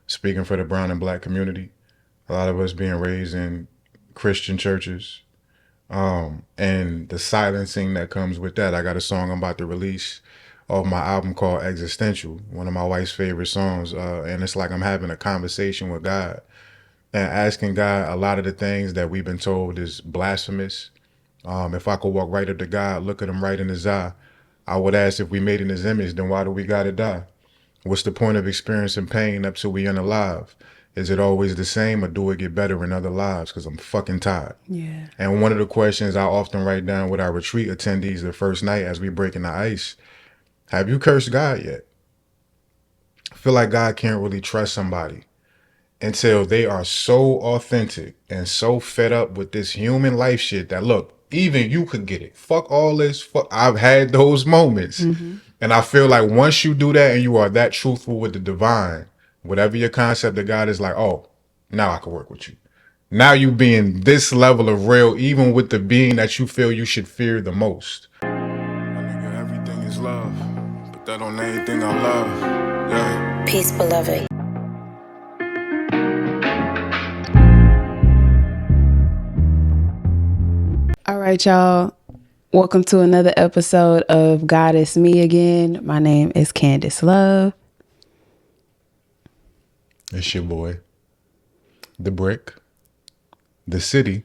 speaking for the brown and black community. A lot of us being raised in Christian churches. And the silencing that comes with that. I got a song I'm about to release off my album called Existential, one of my wife's favorite songs. And it's like I'm having a conversation with God and asking God a lot of the things that we've been told is blasphemous. If I could walk right up to God, look at him right in his eye, I would ask, if we made in his image, then why do we gotta die? What's the point of experiencing pain up till we unalive? Is it always the same, or do it get better in other lives? Because I'm fucking tired. Yeah. And one of the questions I often write down with our retreat attendees the first night as we breaking the ice, have you cursed God yet? I feel like God can't really trust somebody until they are so authentic and so fed up with this human life shit that, look, even you could get it. Fuck all this. Fuck. I've had those moments. And I feel like once you do that and you are that truthful with the divine, whatever your concept of God is, like, oh, now I can work with you. Now you being this level of real, even with the being that you feel you should fear the most. My nigga, everything is love, but that on anything I love. Yeah. Peace, beloved. All right, y'all. Welcome to another episode of God Is Me Again. My name is Candyss Love. It's your boy, the brick, the city,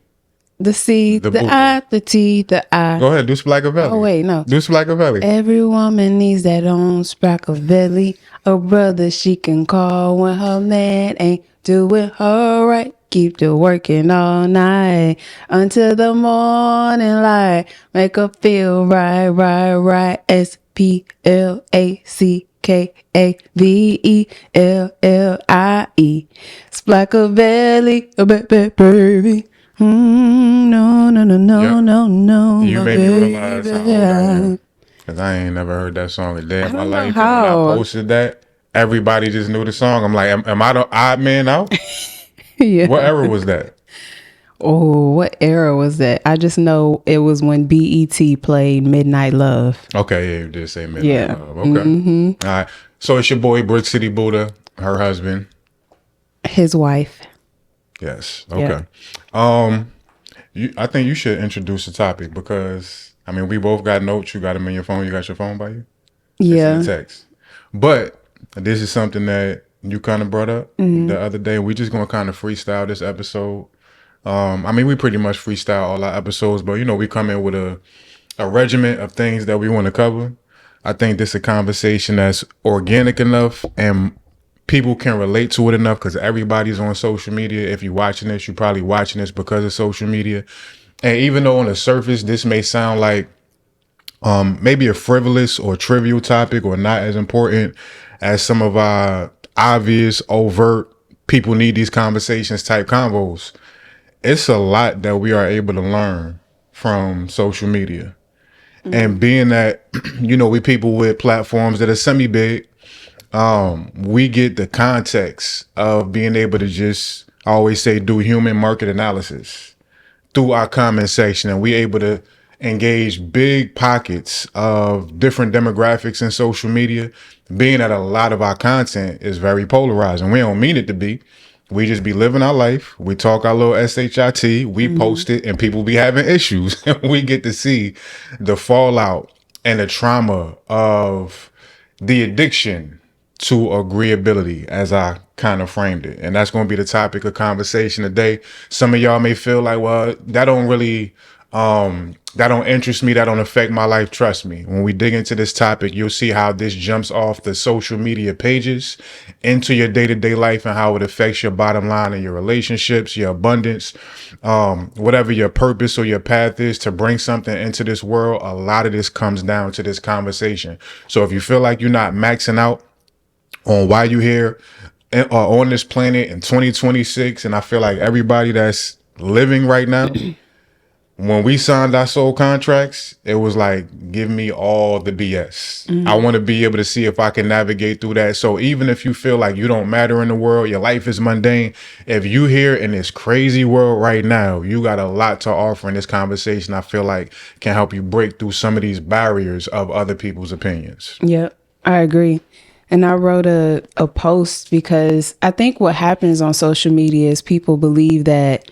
The C, the I, the T, the I. Go ahead, do Splackavelli. Oh, wait, no. Do Splackavelli. Every woman needs that own Splackavelli. A brother she can call when her man ain't doing her right. Keep to working all night until the morning light. Make her feel right, right, right. Splackavellie. Splackavelli, baby. No, no, no, no, Yep. no, no. You no, made me realize how old I am. baby. Because I ain't never heard that song a day in my don't know life. And how. when I posted that, everybody just knew the song. I'm like, am I the odd man out? Yeah. What era was that? Oh, what era was that? I just know it was when BET played Midnight Love. Okay, yeah, you did say Midnight Yeah. Love. Okay. All right. So it's your boy, Brickcitibuddha, her husband. His wife. Yes. Okay. I think you should introduce the topic because, I mean, we both got notes. You got them in your phone. You got your phone by you? Yeah. It's in the text. But this is something that you kind of brought up the other day. We just going to kind of freestyle this episode. I mean, we pretty much freestyle all our episodes, but, you know, we come in with a regiment of things that we want to cover. I think this is a conversation that's organic enough and people can relate to it enough because everybody's on social media. If you're watching this, you're probably watching this because of social media. And even though on the surface, this may sound like maybe a frivolous or trivial topic or not as important as some of our obvious, overt, people need these conversations type convos, it's a lot that we are able to learn from social media. And being that, you know, we people with platforms that are semi-big, we get the context of being able to just, I always say, do human market analysis through our comment section. And we able to engage big pockets of different demographics in social media, being that a lot of our content is very polarizing. We don't mean it to be. We just be living our life. We talk our little SHIT. We post it and people be having issues. And we get to see the fallout and the trauma of the addiction to agreeability, as I kind of framed it. And that's going to be the topic of conversation today. Some of y'all may feel like, well, that don't really, that don't interest me. That don't affect my life. Trust me. When we dig into this topic, you'll see how this jumps off the social media pages into your day-to-day life and how it affects your bottom line and your relationships, your abundance, whatever your purpose or your path is to bring something into this world. A lot of this comes down to this conversation. So if you feel like you're not maxing out on why you here on this planet in 2026, and I feel like everybody that's living right now, when we signed our soul contracts, it was like, give me all the BS. I want to be able to see if I can navigate through that. So even if you feel like you don't matter in the world, your life is mundane, if you here in this crazy world right now, you got a lot to offer in this conversation. I feel like can help you break through some of these barriers of other people's opinions. Yep, I agree. And I wrote a post because I think what happens on social media is people believe that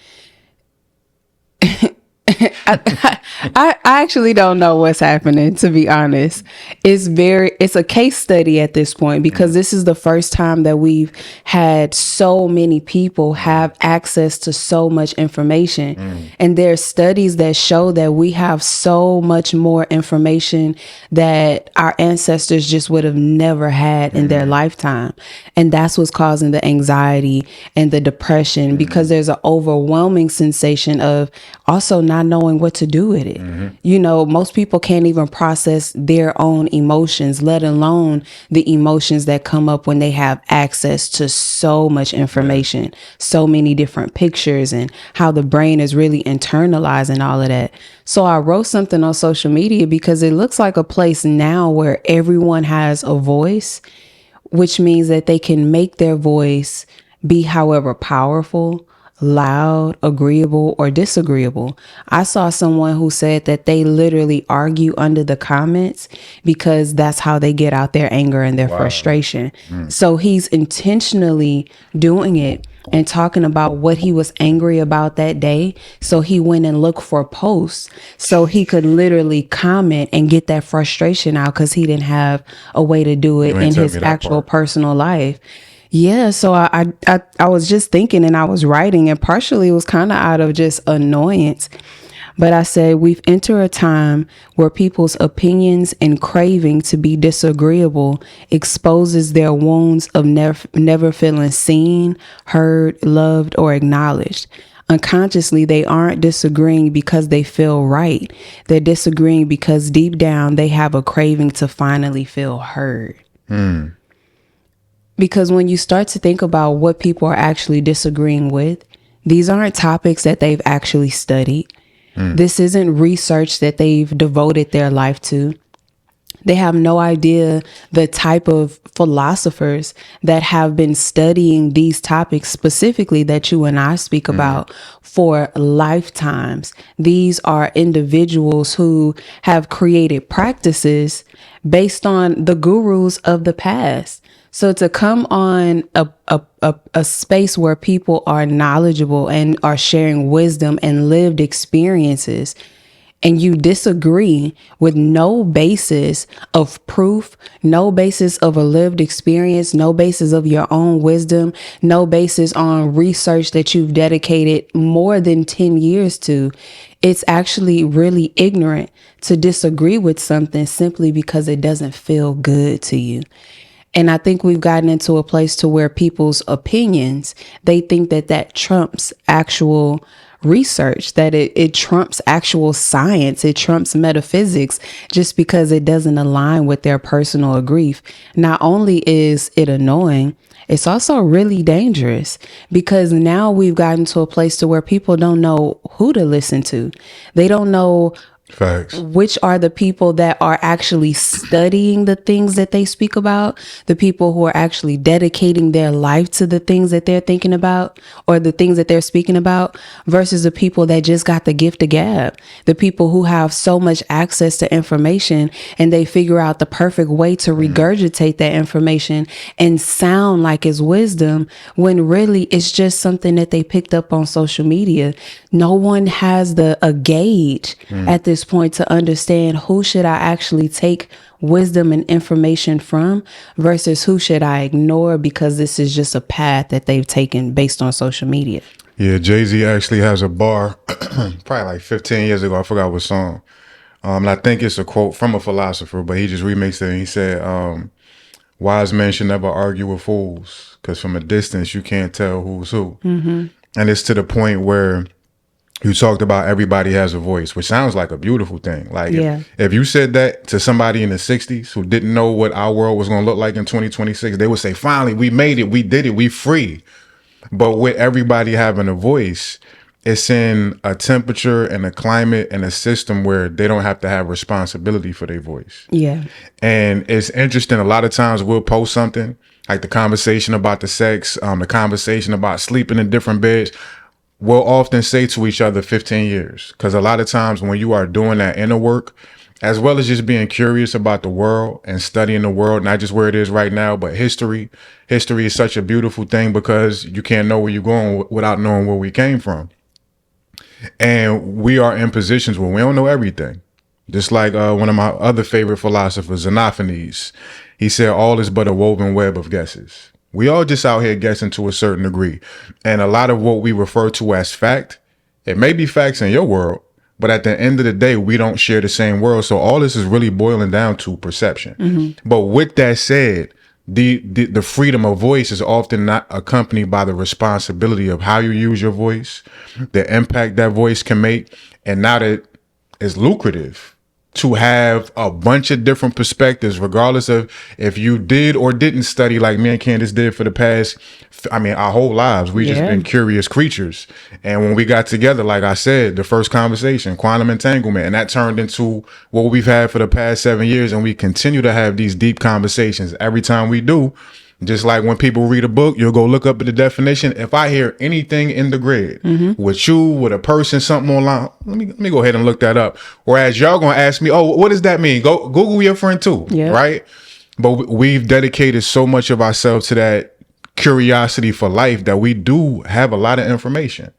I actually don't know what's happening, to be honest. It's a case study at this point because this is the first time that we've had so many people have access to so much information. And there's studies that show that we have so much more information that our ancestors just would have never had in their lifetime. And that's what's causing the anxiety and the depression because there's an overwhelming sensation of also not knowing what to do with it. You know, most people can't even process their own emotions, let alone the emotions that come up when they have access to so much information, so many different pictures, and how the brain is really internalizing all of that. So I wrote something on social media because it looks like a place now where everyone has a voice, which means that they can make their voice be however powerful, loud, agreeable, or disagreeable. I saw someone who said that they literally argue under the comments because that's how they get out their anger and their frustration. So he's intentionally doing it and talking about what he was angry about that day. So he went and looked for posts so he could literally comment and get that frustration out because he didn't have a way to do it in his actual personal life. Yeah, so I was just thinking and I was writing, and partially it was kind of out of just annoyance. But I said, we've entered a time where people's opinions and craving to be disagreeable exposes their wounds of never feeling seen, heard, loved, or acknowledged. Unconsciously, they aren't disagreeing because they feel right. They're disagreeing because deep down they have a craving to finally feel heard. Because when you start to think about what people are actually disagreeing with, these aren't topics that they've actually studied. This isn't research that they've devoted their life to. They have no idea the type of philosophers that have been studying these topics specifically that you and I speak about for lifetimes. These are individuals who have created practices based on the gurus of the past. So to come on a space where people are knowledgeable and are sharing wisdom and lived experiences, and you disagree with no basis of proof, no basis of a lived experience, no basis of your own wisdom, no basis on research that you've dedicated more than 10 years to, it's actually really ignorant to disagree with something simply because it doesn't feel good to you. And I think we've gotten into a place to where people's opinions, they think that that trumps actual research, that it trumps actual science, it trumps metaphysics just because it doesn't align with their personal grief. Not only is it annoying, it's also really dangerous because now we've gotten to a place to where people don't know who to listen to. They don't know Facts. which are the people that are actually studying the things that they speak about, the people who are actually dedicating their life to the things that they're thinking about or the things that they're speaking about, versus the people that just got the gift of gab, the people who have so much access to information and they figure out the perfect way to regurgitate that information and sound like it's wisdom when really it's just something that they picked up on social media. No one has a gauge at this point to understand who should I actually take wisdom and information from versus who should I ignore because this is just a path that they've taken based on social media. Yeah, Jay-Z actually has a bar probably like 15 years ago. I forgot what song. And I think it's a quote from a philosopher, but he just remixed it and he said, wise men should never argue with fools because from a distance you can't tell who's who. And it's to the point where you talked about everybody has a voice, which sounds like a beautiful thing. Like if you said that to somebody in the 60s who didn't know what our world was going to look like in 2026, they would say, finally, we made it. We did it. We free. But with everybody having a voice, it's in a temperature and a climate and a system where they don't have to have responsibility for their voice. Yeah. And it's interesting. A lot of times we'll post something like the conversation about the sex, the conversation about sleeping in different beds. We'll often say to each other 15 years, because a lot of times when you are doing that inner work as well as just being curious about the world and studying the world, not just where it is right now, but history. History is such a beautiful thing because you can't know where you're going without knowing where we came from. And we are in positions where we don't know everything. Just like one of my other favorite philosophers, Xenophanes, he said, all is but a woven web of guesses. We all just out here guessing to a certain degree. And a lot of what we refer to as fact, it may be facts in your world, but at the end of the day, we don't share the same world. So all this is really boiling down to perception. But with that said, the freedom of voice is often not accompanied by the responsibility of how you use your voice, the impact that voice can make. And now that it's lucrative to have a bunch of different perspectives, regardless of if you did or didn't study like me and Candyss did for the past, our whole lives. We just been curious creatures. And when we got together, like I said, the first conversation, quantum entanglement, and that turned into what we've had for the past 7 years. And we continue to have these deep conversations every time we do. Just like when people read a book, you'll go look up at the definition. If I hear anything in the grid with you, with a person, something online, let me go ahead and look that up. Whereas y'all gonna ask me, oh, what does that mean? Go Google your friend too, right? But we've dedicated so much of ourselves to that curiosity for life that we do have a lot of information.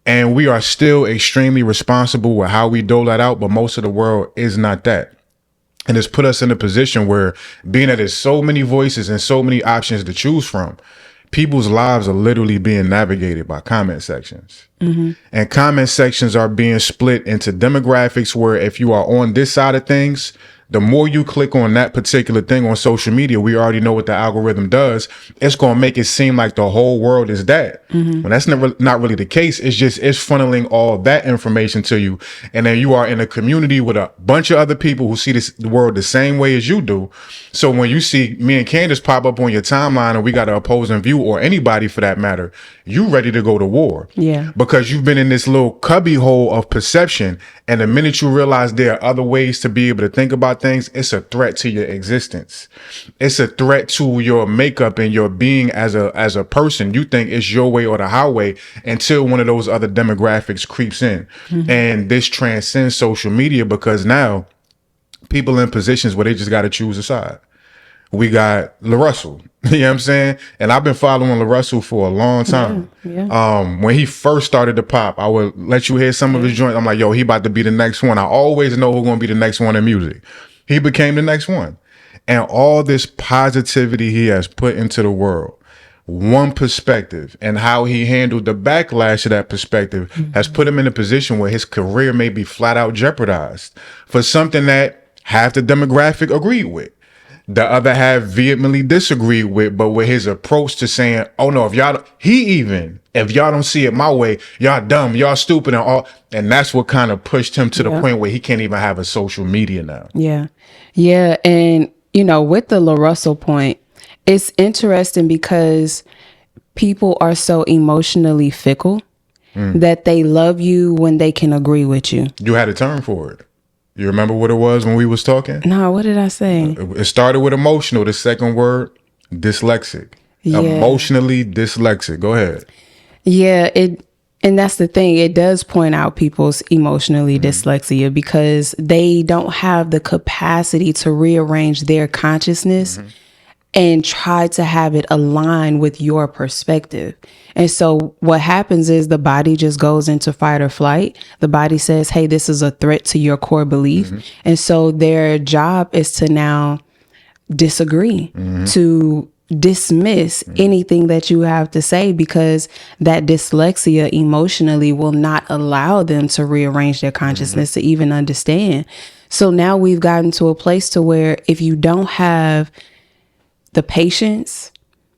And we are still extremely responsible with how we dole that out, but most of the world is not that. And it's put us in a position where, being that there's so many voices and so many options to choose from, people's lives are literally being navigated by comment sections. And comment sections are being split into demographics where if you are on this side of things, the more you click on that particular thing on social media, we already know what the algorithm does. It's going to make it seem like the whole world is that. When that's not really the case. It's funneling all that information to you. And then you are in a community with a bunch of other people who see the world the same way as you do. So when you see me and Candyss pop up on your timeline and we got an opposing view, or anybody for that matter, you ready to go to war. Yeah. Because you've been in this little cubby hole of perception. And the minute you realize there are other ways to be able to think about things, it's a threat to your existence. It's a threat to your makeup and your being as a person. You think it's your way or the highway until one of those other demographics creeps in. And this transcends social media because now people in positions where they just got to choose a side. We got LaRussell, you know what I'm saying? And I've been following LaRussell for a long time. When he first started to pop, I would let you hear some of his joints. I'm like, yo, he about to be the next one. I always know who's going to be the next one in music. He became the next one. And all this positivity he has put into the world, one perspective, and how he handled the backlash of that perspective has put him in a position where his career may be flat out jeopardized for something that half the demographic agreed with. The other half vehemently disagreed with, but with his approach to saying, oh no, if y'all don't see it my way, y'all dumb, y'all stupid, and that's what kind of pushed him to the point where he can't even have a social media now. Yeah. And with the LaRussell point, it's interesting because people are so emotionally fickle that they love you when they can agree with you. You had a term for it. You remember what it was when we was talking? No, what did I say? It started with emotional. The second word, dyslexic. Emotionally dyslexic. Go ahead. Yeah, and that's the thing. It does point out people's emotionally dyslexia because they don't have the capacity to rearrange their consciousness and try to have it align with your perspective. And so what happens is the body just goes into fight or flight. The body says, hey, this is a threat to your core belief. And so their job is to now disagree, to dismiss anything that you have to say, because that dyslexia emotionally will not allow them to rearrange their consciousness to even understand. So now we've gotten to a place to where if you don't have the patience,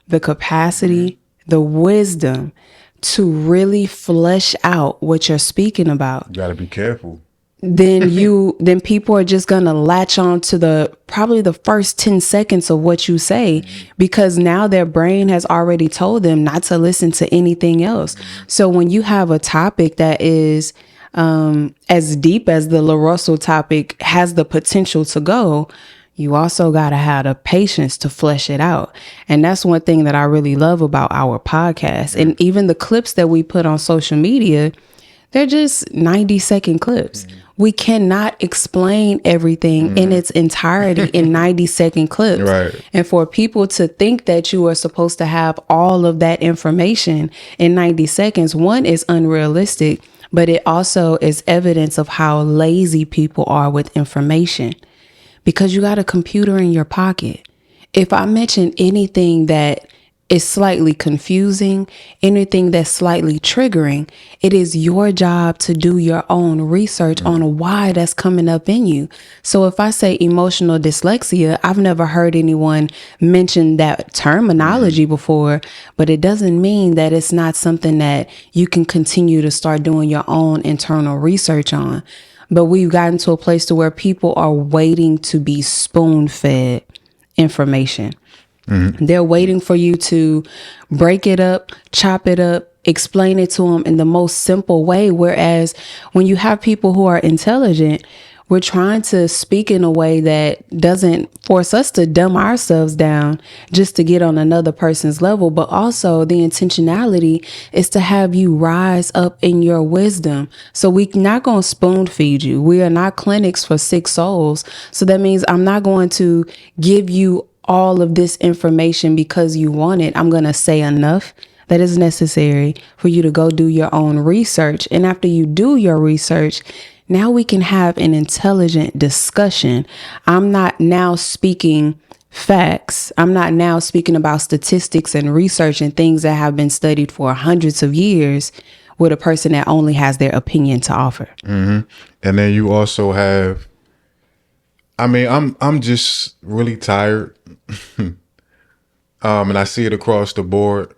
the capacity, the wisdom to really flesh out what you're speaking about, you gotta be careful. Then people are just gonna latch on to probably the first 10 seconds of what you say, because now their brain has already told them not to listen to anything else. So when you have a topic that is as deep as the LaRussell topic has the potential to go, you also got to have the patience to flesh it out. And that's one thing that I really love about our podcast. And even the clips that we put on social media, they're just 90-second clips. We cannot explain everything in its entirety in 90-second clips. Right. And for people to think that you are supposed to have all of that information in 90 seconds, one, is unrealistic, but it also is evidence of how lazy people are with information, because you got a computer in your pocket. If I mention anything that is slightly confusing, anything that's slightly triggering, it is your job to do your own research on why that's coming up in you. So if I say emotional dyslexia, I've never heard anyone mention that terminology before, but it doesn't mean that it's not something that you can continue to start doing your own internal research on. But we've gotten to a place to where people are waiting to be spoon-fed information. They're waiting for you to break it up, chop it up, explain it to them in the most simple way. Whereas when you have people who are intelligent, we're trying to speak in a way that doesn't force us to dumb ourselves down just to get on another person's level. But also the intentionality is to have you rise up in your wisdom. So we're not going to spoon feed you. We are not clinics for sick souls. So that means I'm not going to give you all of this information because you want it. I'm going to say enough that is necessary for you to go do your own research. And after you do your research, now we can have an intelligent discussion. I'm not now speaking facts. I'm not now speaking about statistics and research and things that have been studied for hundreds of years with a person that only has their opinion to offer. And then you also have, I mean, I'm just really tired. And I see it across the board.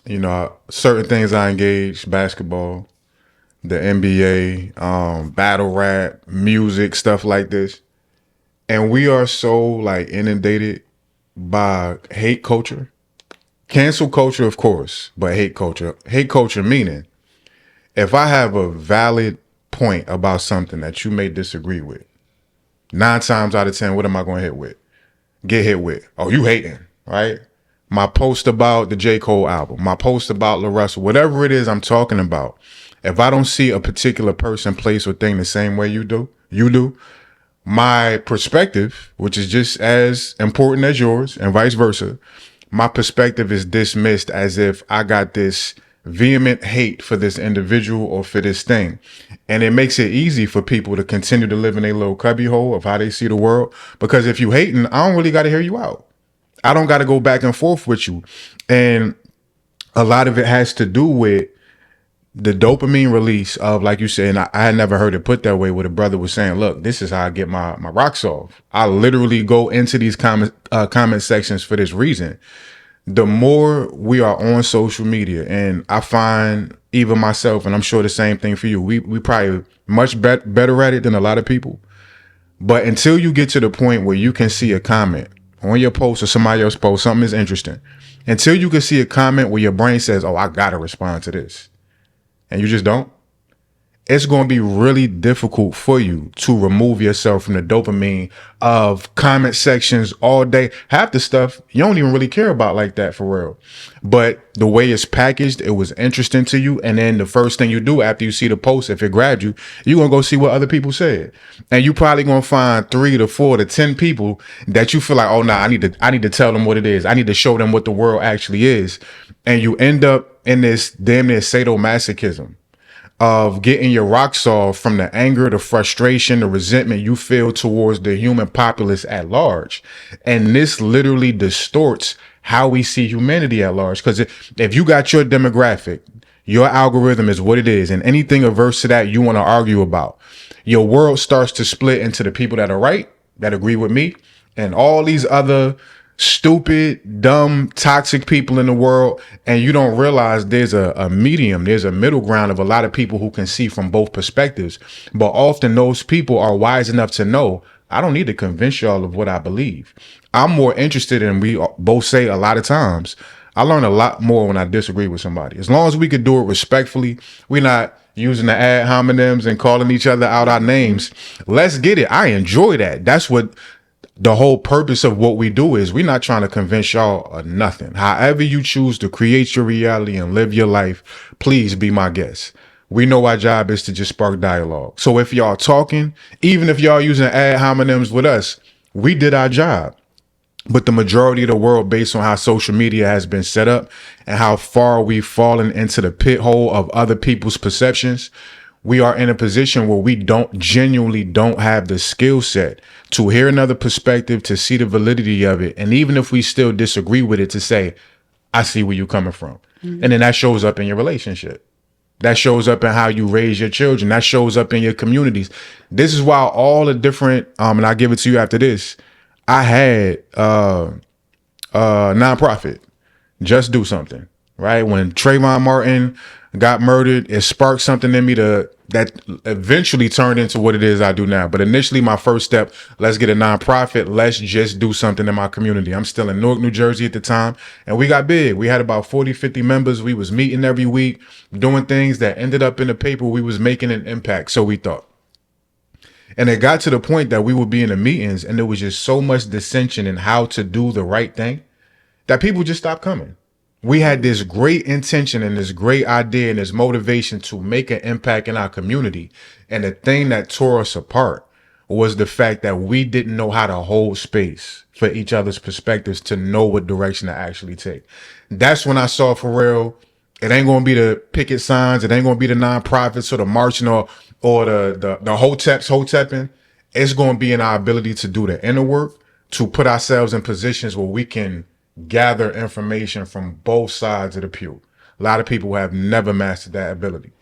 You know, certain things I engage: basketball, the NBA, battle rap, music, stuff like this. And we are so like inundated by hate culture, cancel culture, of course, but hate culture. Hate culture meaning if I have a valid point about something that you may disagree with, 9 times out of 10, what am I going to get hit with? Oh, you hating, right? My post about the J. Cole album, my post about La Russell, whatever it is I'm talking about. If I don't see a particular person, place, or thing the same way you do, my perspective, which is just as important as yours and vice versa, my perspective is dismissed as if I got this vehement hate for this individual or for this thing. And it makes it easy for people to continue to live in a little cubbyhole of how they see the world. Because if you hating, I don't really got to hear you out. I don't got to go back and forth with you. And a lot of it has to do with the dopamine release of, like you said, and I had never heard it put that way, where the brother was saying, look, this is how I get my rocks off. I literally go into these comment sections for this reason. The more we are on social media, and I find even myself, and I'm sure the same thing for you, we probably much better at it than a lot of people. But until you get to the point where you can see a comment on your post or somebody else's post, something is interesting, until you can see a comment where your brain says, oh, I got to respond to this, and you just don't, it's going to be really difficult for you to remove yourself from the dopamine of comment sections all day. Half the stuff you don't even really care about like that, for real. But the way it's packaged, it was interesting to you. And then the first thing you do after you see the post, if it grabbed you, you're going to go see what other people said. And you probably going to find 3 to 4 to 10 people that you feel like, oh, nah, I need to tell them what it is. I need to show them what the world actually is. And you end up in this damn near sadomasochism of getting your rocks off from the anger, the frustration, the resentment you feel towards the human populace at large. And this literally distorts how we see humanity at large. Because if you got your demographic, your algorithm is what it is, and anything averse to that you want to argue about, your world starts to split into the people that are right, that agree with me, and all these other stupid, dumb, toxic people in the world. And you don't realize there's a medium, there's a middle ground of a lot of people who can see from both perspectives. But often those people are wise enough to know, I don't need to convince y'all of what I believe. I'm more interested in, we both say a lot of times, I learn a lot more when I disagree with somebody. As long as we could do it respectfully, we're not using the ad hominems and calling each other out our names. Let's get it. I enjoy that. That's what the whole purpose of what we do is. We're not trying to convince y'all of nothing. However you choose to create your reality and live your life, please be my guest. We know our job is to just spark dialogue. So if y'all talking, even if y'all using ad hominems with us, we did our job. But the majority of the world, based on how social media has been set up and how far we've fallen into the pit hole of other people's perceptions, we are in a position where we genuinely don't have the skill set to hear another perspective, to see the validity of it. And even if we still disagree with it, to say, I see where you're coming from. Mm-hmm. And then that shows up in your relationship. That shows up in how you raise your children. That shows up in your communities. This is why all the different, and I'll give it to you after this, I had nonprofit, Just Do Something, right? When Trayvon Martin got murdered, it sparked something in me that eventually turned into what it is I do now. But initially, my first step, let's get a nonprofit. Let's just do something in my community. I'm still in Newark, New Jersey at the time. And we got big. We had about 40, 50 members. We was meeting every week, doing things that ended up in the paper. We was making an impact. So we thought. And it got to the point that we would be in the meetings and there was just so much dissension in how to do the right thing that people just stopped coming. We had this great intention and this great idea and this motivation to make an impact in our community. And the thing that tore us apart was the fact that we didn't know how to hold space for each other's perspectives to know what direction to actually take. That's when I saw for real, it ain't going to be the picket signs. It ain't going to be the nonprofits or the marching or the hotepping. It's going to be in our ability to do the inner work, to put ourselves in positions where we can gather information from both sides of the pew. A lot of people have never mastered that ability.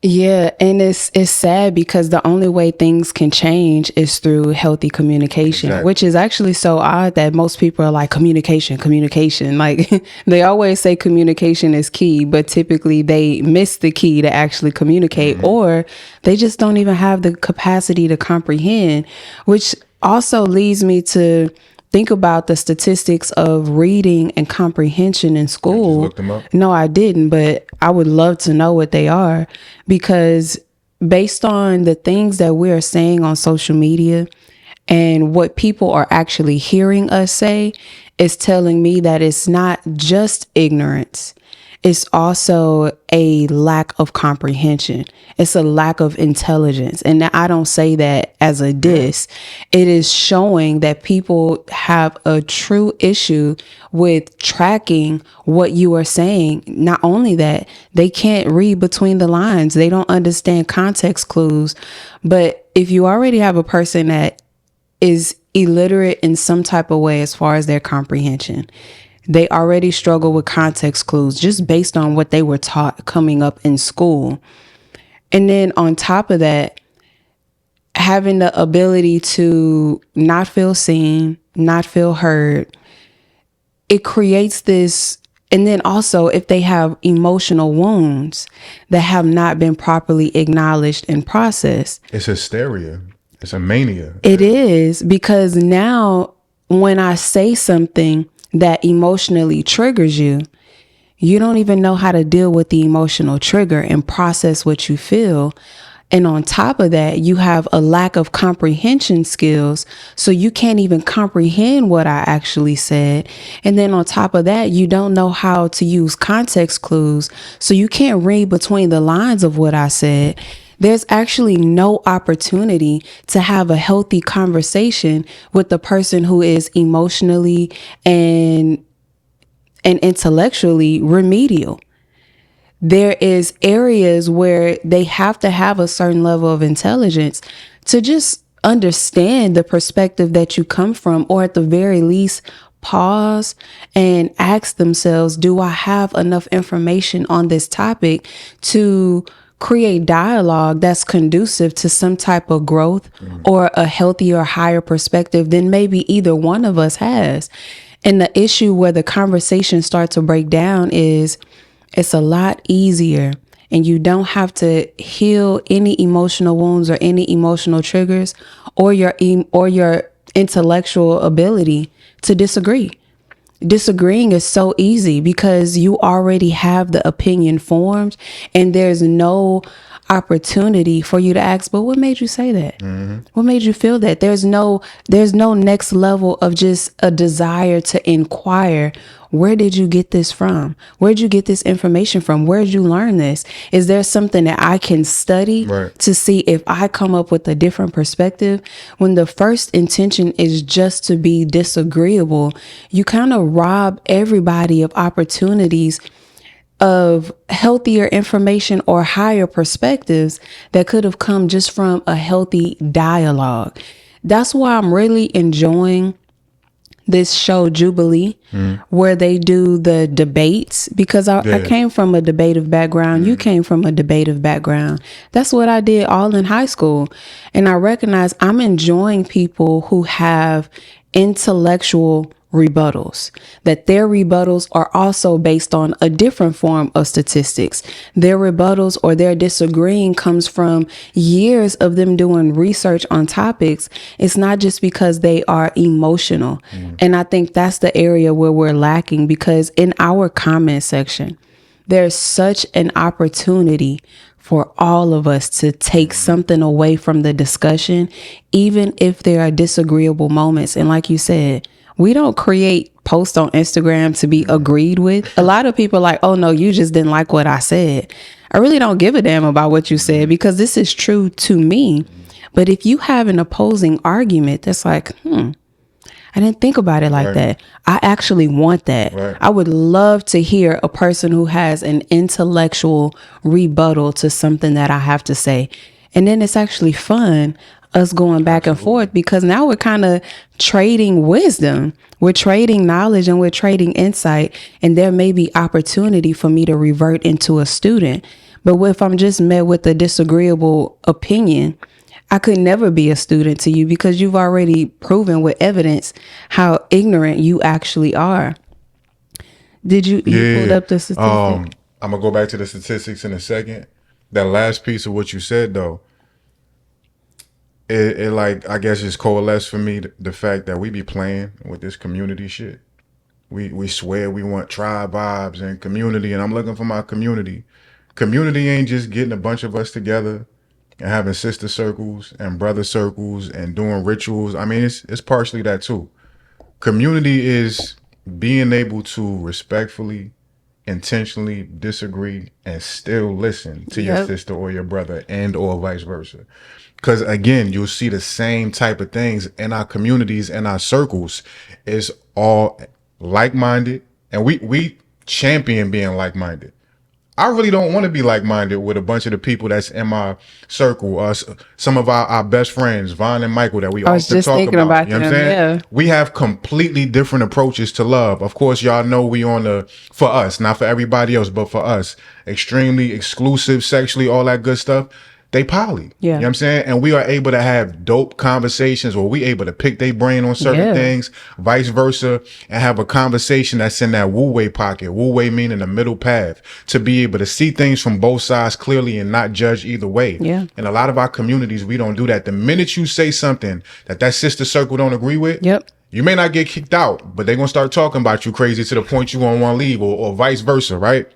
Yeah, and it's sad because the only way things can change is through healthy communication, exactly. Which is actually so odd that most people are like communication. Like they always say communication is key, but typically they miss the key to actually communicate, mm-hmm. or they just don't even have the capacity to comprehend, which also leads me to think about the statistics of reading and comprehension in school. You just looked them up? No, I didn't, but I would love to know what they are, because based on the things that we're saying on social media and what people are actually hearing us say, is telling me that it's not just ignorance. It's also a lack of comprehension. It's a lack of intelligence. And I don't say that as a diss. It is showing that people have a true issue with tracking what you are saying. Not only that, they can't read between the lines. They don't understand context clues. But if you already have a person that is illiterate in some type of way as far as their comprehension, they already struggle with context clues just based on what they were taught coming up in school. And then on top of that, having the ability to not feel seen, not feel heard, it creates this. And then also, if they have emotional wounds that have not been properly acknowledged and processed. It's hysteria. It's a mania. It is, because now when I say something that emotionally triggers you, you don't even know how to deal with the emotional trigger and process what you feel. And on top of that, you have a lack of comprehension skills. So you can't even comprehend what I actually said. And then on top of that, you don't know how to use context clues. So you can't read between the lines of what I said. There's actually no opportunity to have a healthy conversation with the person who is emotionally and intellectually remedial. There is areas where they have to have a certain level of intelligence to just understand the perspective that you come from, or at the very least, pause and ask themselves, do I have enough information on this topic to create dialogue that's conducive to some type of growth or a healthier, higher perspective than maybe either one of us has. And the issue where the conversation starts to break down is it's a lot easier, and you don't have to heal any emotional wounds or any emotional triggers or your intellectual ability to disagree. Disagreeing is so easy because you already have the opinion formed, and there's no opportunity for you to ask, but what made you say that? Mm-hmm. What made you feel that? There's no next level of just a desire to inquire where did you get this from? Where'd you get this information from? Where'd you learn this? Is there something that I can study to see if I come up with a different perspective? When the first intention is just to be disagreeable, you kind of rob everybody of opportunities of healthier information or higher perspectives that could have come just from a healthy dialogue. That's why I'm really enjoying this show Jubilee, where they do the debates, because I came from a debative background. You came from a debative background. That's what I did all in high school. And I recognize I'm enjoying people who have intellectual rebuttals, that their rebuttals are also based on a different form of statistics. Their rebuttals or their disagreeing comes from years of them doing research on topics. It's not just because they are emotional. And I think that's the area where we're lacking, because in our comment section, there's such an opportunity for all of us to take something away from the discussion, even if there are disagreeable moments. And like you said, we don't create posts on Instagram to be agreed with. A lot of people are like, oh no, you just didn't like what I said. I really don't give a damn about what you said, because this is true to me. But if you have an opposing argument that's like, I didn't think about it like that. I actually want that. I would love to hear a person who has an intellectual rebuttal to something that I have to say. And then it's actually fun, us going back and forth, because now we're kind of trading wisdom. We're trading knowledge and we're trading insight. And there may be opportunity for me to revert into a student. But if I'm just met with a disagreeable opinion, I could never be a student to you, because you've already proven with evidence how ignorant you actually are. Did you pulled up the statistic? I'm going to go back to the statistics in a second. That last piece of what you said, though, it like, I guess it's coalesced for me, the fact that we be playing with this community shit. We swear we want tribe vibes and community, and I'm looking for my community. Community ain't just getting a bunch of us together and having sister circles and brother circles and doing rituals. I mean, it's partially that too. Community is being able to respectfully, intentionally disagree and still listen to your sister or your brother, and or vice versa. Because again, you'll see the same type of things in our communities and our circles. Is all like-minded, and we champion being like-minded. I really don't want to be like-minded with a bunch of the people that's in my circle. Some of our best friends, Vaughn and Michael, that we often talk about. You know what I'm saying? Yeah. We have completely different approaches to love. Of course, y'all know we on the, for us, not for everybody else, but for us, extremely exclusive, sexually, all that good stuff. They poly. Yeah. You know what I'm saying? And we are able to have dope conversations where we able to pick their brain on certain things, vice versa, and have a conversation that's in that wu-wei pocket. Wu-wei meaning the middle path, to be able to see things from both sides clearly and not judge either way. Yeah. In a lot of our communities, we don't do that. The minute you say something that sister circle don't agree with, you may not get kicked out, but they're going to start talking about you crazy to the point you won't want to leave, or vice versa, right?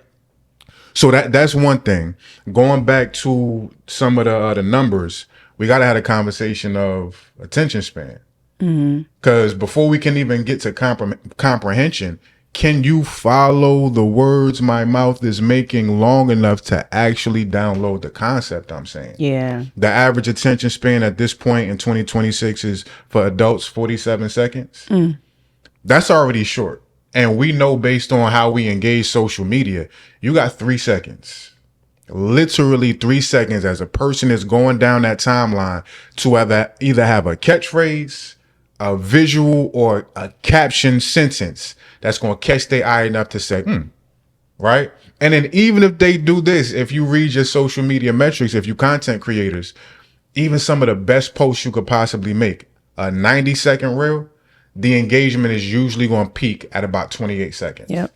So that's one thing. Going back to some of the numbers, we got to have a conversation of attention span. Because before we can even get to comprehension, can you follow the words my mouth is making long enough to actually download the concept I'm saying? Yeah. The average attention span at this point in 2026 is, for adults, 47 seconds. That's already short. And we know, based on how we engage social media, you got 3 seconds, literally 3 seconds, as a person is going down that timeline to either have a catchphrase, a visual, or a caption sentence that's going to catch their eye enough to say, right? And then even if they do this, if you read your social media metrics, if you content creators, even some of the best posts you could possibly make, a 90-second reel, the engagement is usually going to peak at about 28 seconds. Yep.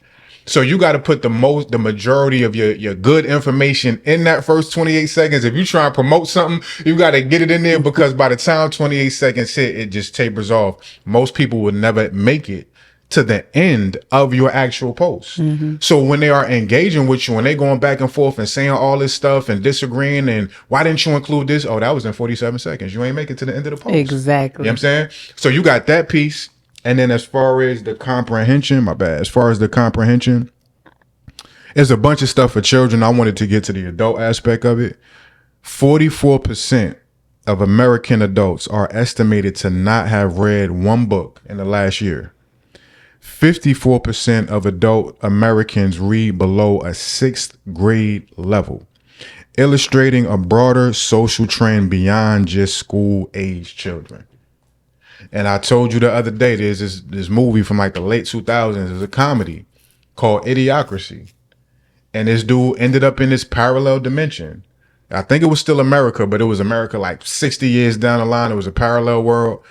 So you got to put the majority of your good information in that first 28 seconds. If you try and promote something, you got to get it in there, because by the time 28 seconds hit, it just tapers off. Most people will never make it to the end of your actual post. So when they are engaging with you and they going back and forth and saying all this stuff and disagreeing, and why didn't you include this? Oh, that was in 47 seconds. You ain't make it to the end of the post. Exactly. You know what I'm saying? So you got that piece. And then as far as the comprehension, my bad. As far as the comprehension, there's a bunch of stuff for children. I wanted to get to the adult aspect of it. 44% of American adults are estimated to not have read one book in the last year. 54% of adult Americans read below a 6th grade level, illustrating a broader social trend beyond just school-age children. And I told you the other day, there's this movie from like the late 2000s. It's a comedy called Idiocracy. And this dude ended up in this parallel dimension. I think it was still America, but it was America like 60 years down the line. It was a parallel world.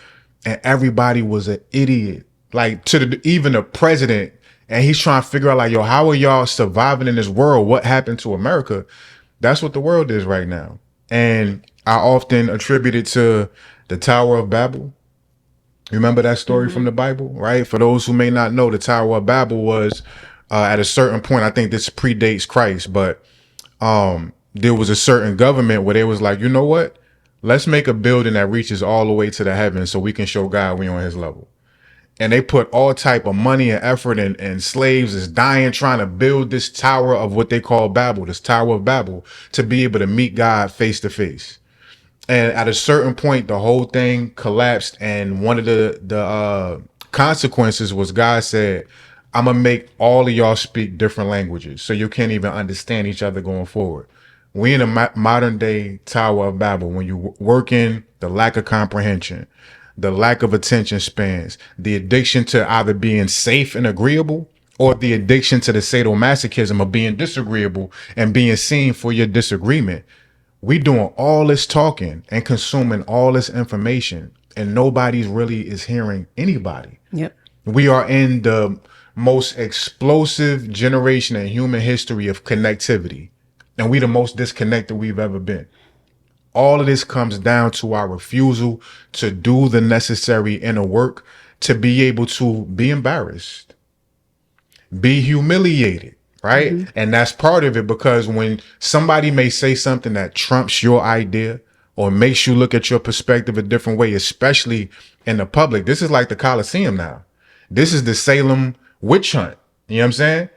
And everybody was an idiot. Like even the president. And he's trying to figure out like, yo, how are y'all surviving in this world? What happened to America? That's what the world is right now. And I often attribute it to the Tower of Babel. Remember that story from the Bible, right? For those who may not know, the Tower of Babel was at a certain point, I think this predates Christ, but there was a certain government where they was like, you know what? Let's make a building that reaches all the way to the heavens so we can show God we on his level. And they put all type of money and effort, and slaves is dying trying to build this tower of what they call Babel, this Tower of Babel, to be able to meet God face to face. And at a certain point, the whole thing collapsed. And one of the consequences was God said, I'm going to make all of y'all speak different languages so you can't even understand each other going forward. We in a modern day Tower of Babel, when you work in the lack of comprehension, the lack of attention spans, the addiction to either being safe and agreeable, or the addiction to the sadomasochism of being disagreeable and being seen for your disagreement. We doing all this talking and consuming all this information, and nobody's really is hearing anybody. Yep. We are in the most explosive generation in human history of connectivity, and we the most disconnected we've ever been. All of this comes down to our refusal to do the necessary inner work to be able to be embarrassed, be humiliated. Right. Mm-hmm. And that's part of it, because when somebody may say something that trumps your idea or makes you look at your perspective a different way, especially in the public, this is like the Coliseum now. This is the Salem witch hunt. You know what I'm saying?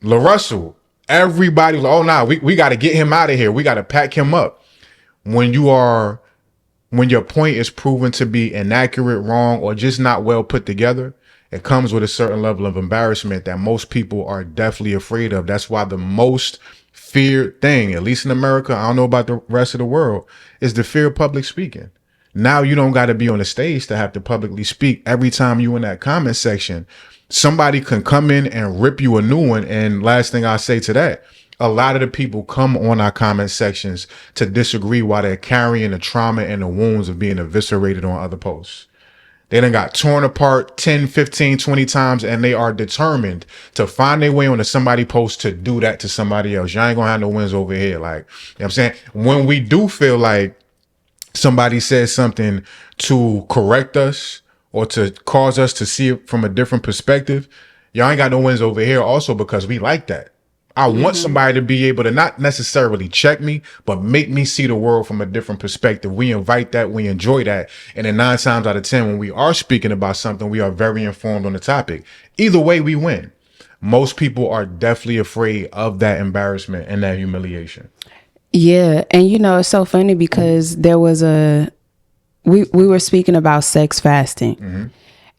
LaRussell, everybody, oh, no, we got to get him out of here. We got to pack him up. When your point is proven to be inaccurate, wrong, or just not well put together, it comes with a certain level of embarrassment that most people are definitely afraid of. That's why the most feared thing, at least in America, I don't know about the rest of the world, is the fear of public speaking. Now you don't got to be on the stage to have to publicly speak. Every time you in that comment section, somebody can come in and rip you a new one. And last thing I say to that, a lot of the people come on our comment sections to disagree while they're carrying the trauma and the wounds of being eviscerated on other posts. They done got torn apart 10, 15, 20 times, and they are determined to find their way onto somebody post to do that to somebody else. You ain't gonna have no wins over here. Like, you know what I'm saying? When we do feel like somebody says something to correct us or to cause us to see it from a different perspective, y'all ain't got no wins over here also, because we like that. I want somebody to be able to not necessarily check me, but make me see the world from a different perspective. We invite that. We enjoy that. And then 9 times out of 10, when we are speaking about something, we are very informed on the topic. Either way, we win. Most people are definitely afraid of that embarrassment and that humiliation. Yeah. And, you know, it's so funny because there was we were speaking about sex fasting. Mm-hmm.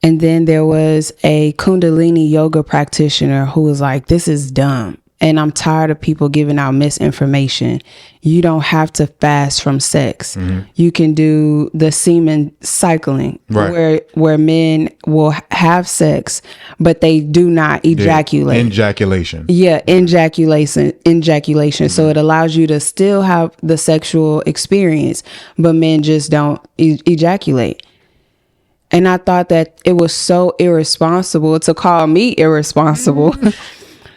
And then there was a Kundalini yoga practitioner who was like, this is dumb. And I'm tired of people giving out misinformation. You don't have to fast from sex. Mm-hmm. You can do the semen cycling, right, where men will have sex, but they do not ejaculate. Ejaculation. Yeah, ejaculation. Mm-hmm. So it allows you to still have the sexual experience, but men just don't ejaculate. And I thought that it was so irresponsible to call me irresponsible.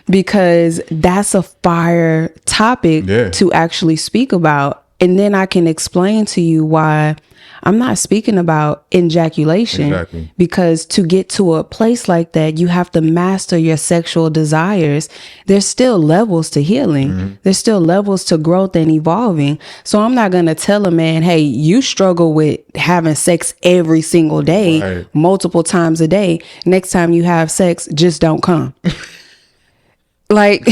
Because that's a fire topic to actually speak about. And then I can explain to you why I'm not speaking about ejaculation. Exactly. Because to get to a place like that, you have to master your sexual desires. There's still levels to healing. There's still levels to growth and evolving. So I'm not going to tell a man, hey, you struggle with having sex every single day, Right. multiple times a day. Next time you have sex, just don't come. Like,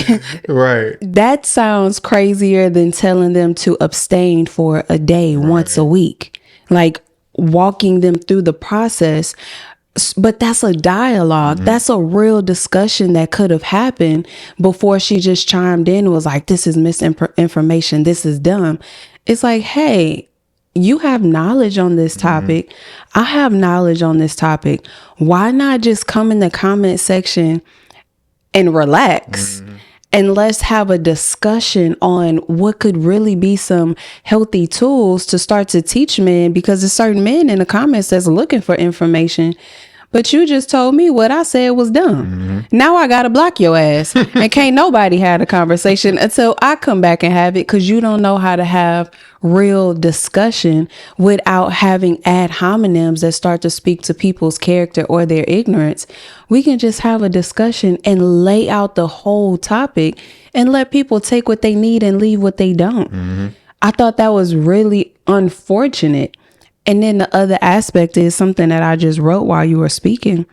Right. that sounds crazier than telling them to abstain for a day once a week. Like, walking them through the process. But that's a dialogue. That's a real discussion that could have happened before she just chimed in and was like, this is misinformation. This is dumb. It's like, hey, you have knowledge on this topic. I have knowledge on this topic. Why not just come in the comment section and relax? And let's have a discussion on what could really be some healthy tools to start to teach men, because there's certain men in the comments that's looking for information. But you just told me what I said was dumb. Now I got to block your ass. And can't nobody have a conversation until I come back and have it, because you don't know how to have real discussion without having ad hominems that start to speak to people's character or their ignorance. We can just have a discussion and lay out the whole topic and let people take what they need and leave what they don't. I thought that was really unfortunate. And then the other aspect is something that I just wrote while you were speaking.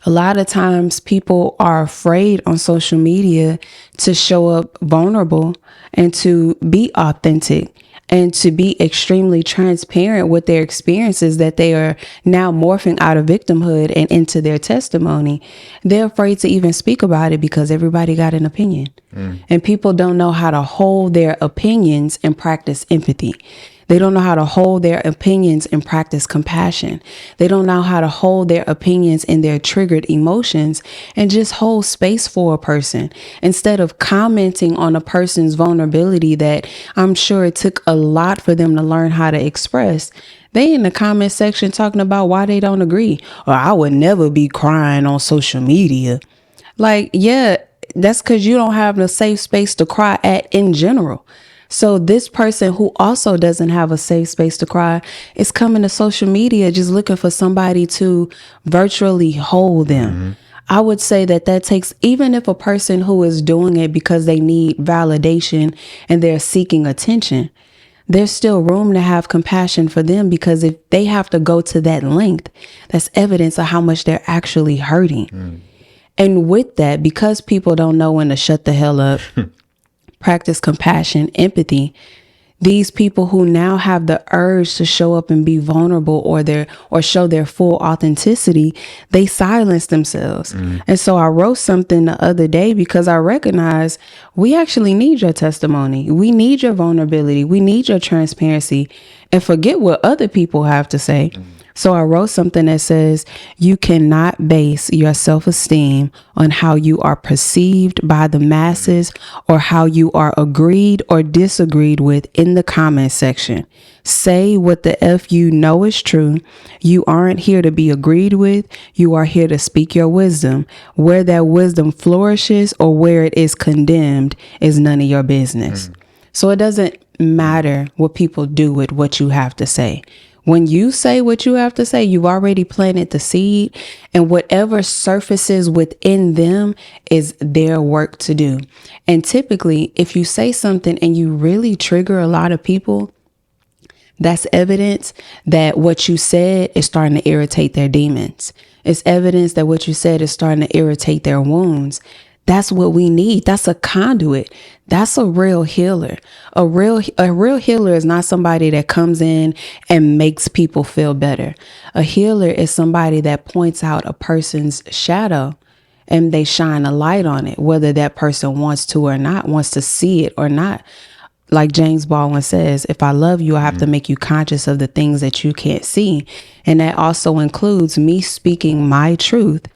A lot of times people are afraid on social media to show up vulnerable and to be authentic and to be extremely transparent with their experiences that they are now morphing out of victimhood and into their testimony. They're afraid to even speak about it because everybody got an opinion. And people don't know how to hold their opinions and practice empathy. They don't know how to hold their opinions and practice compassion. They don't know how to hold their opinions and their triggered emotions and just hold space for a person instead of commenting on a person's vulnerability that I'm sure it took a lot for them to learn how to express. They in the comment section talking about why they don't agree, or I would never be crying on social media. Like, yeah, that's because you don't have a safe space to cry at in general. So this person who also doesn't have a safe space to cry is coming to social media just looking for somebody to virtually hold them. I would say that takes, even if a person who is doing it because they need validation and they're seeking attention, there's still room to have compassion for them, because if they have to go to that length, that's evidence of how much they're actually hurting. And with that, because people don't know when to shut the hell up, practice compassion, empathy, these people who now have the urge to show up and be vulnerable or show their full authenticity, they silence themselves. And so I wrote something the other day because I recognize we actually need your testimony. We need your vulnerability. We need your transparency, and forget what other people have to say. So I wrote something that says, you cannot base your self-esteem on how you are perceived by the masses or how you are agreed or disagreed with in the comment section. Say what the F you know is true. You aren't here to be agreed with. You are here to speak your wisdom. Where that wisdom flourishes or where it is condemned is none of your business. So it doesn't matter what people do with what you have to say. When you say what you have to say, you've already planted the seed, and whatever surfaces within them is their work to do. And typically, if you say something and you really trigger a lot of people, that's evidence that what you said is starting to irritate their demons. It's evidence that what you said is starting to irritate their wounds. That's what we need. That's a conduit. That's a real healer. A real healer is not somebody that comes in and makes people feel better. A healer is somebody that points out a person's shadow and they shine a light on it, whether that person wants to or not, wants to see it or not. Like James Baldwin says, if I love you, I have to make you conscious of the things that you can't see. And that also includes me speaking my truth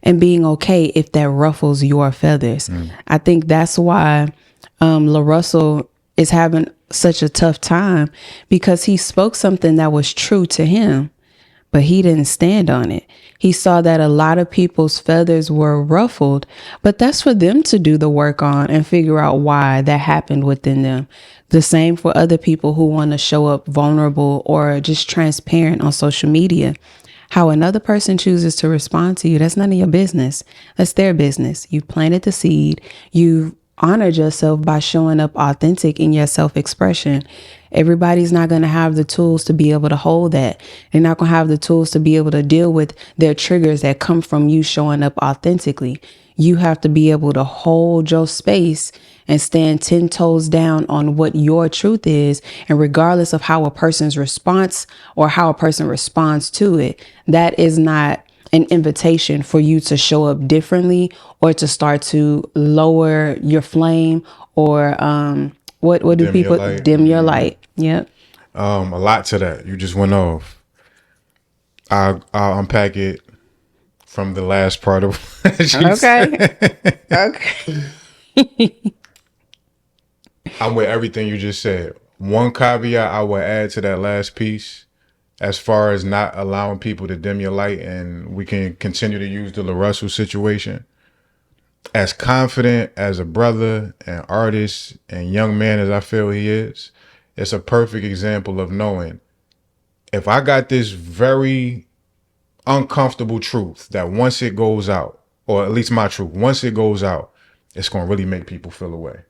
and being okay if that ruffles your feathers. I think that's why LaRussell is having such a tough time, because he spoke something that was true to him, but he didn't stand on it. He saw that a lot of people's feathers were ruffled, but that's for them to do the work on and figure out why that happened within them. The same for other people who want to show up vulnerable or just transparent on social media. How another person chooses to respond to you, that's none of your business. That's their business. You planted the seed. You honored yourself by showing up authentic in your self-expression. Everybody's not going to have the tools to be able to hold that. They're not going to have the tools to be able to deal with their triggers that come from you showing up authentically. You have to be able to hold your space and stand 10 toes down on what your truth is. And regardless of how a person's response or how a person responds to it, that is not an invitation for you to show up differently or to start to lower your flame or what do Dim people your light. dim your light? Yep. A lot to that. You just went off. I'll unpack it from the last part of what you said. Okay. I'm with everything you just said. One caveat I would add to that last piece, as far as not allowing people to dim your light, and we can continue to use the LaRussell situation. As confident as a brother and artist and young man as I feel he is, it's a perfect example of knowing if I got this very uncomfortable truth that once it goes out, or at least my truth, once it goes out, it's going to really make people feel away.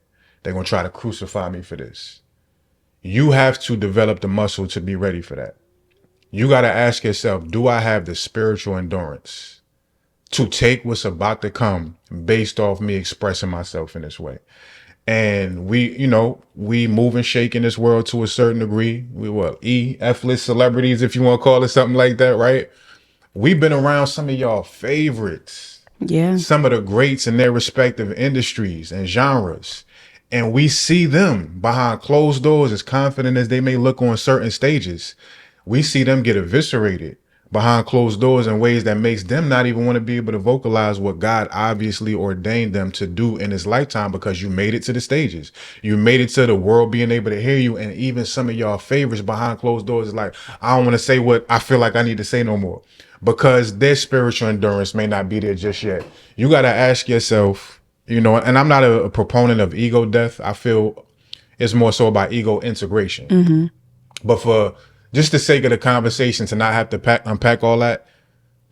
They're going to try to crucify me for this. You have to develop the muscle to be ready for that. You got to ask yourself, do I have the spiritual endurance to take what's about to come based off me expressing myself in this way? And we move and shake in this world to a certain degree. We F-list celebrities, if you want to call it something like that, right? We've been around some of y'all favorites. Yeah. Some of the greats in their respective industries and genres. And we see them behind closed doors, as confident as they may look on certain stages. We see them get eviscerated behind closed doors in ways that makes them not even want to be able to vocalize what God obviously ordained them to do in his lifetime, because you made it to the stages. You made it to the world being able to hear you. And even some of y'all favorites behind closed doors is like, I don't want to say what I feel like I need to say no more, because their spiritual endurance may not be there just yet. You got to ask yourself, and I'm not a proponent of ego death. I feel it's more so about ego integration. Mm-hmm. But for just the sake of the conversation, to not have to unpack all that,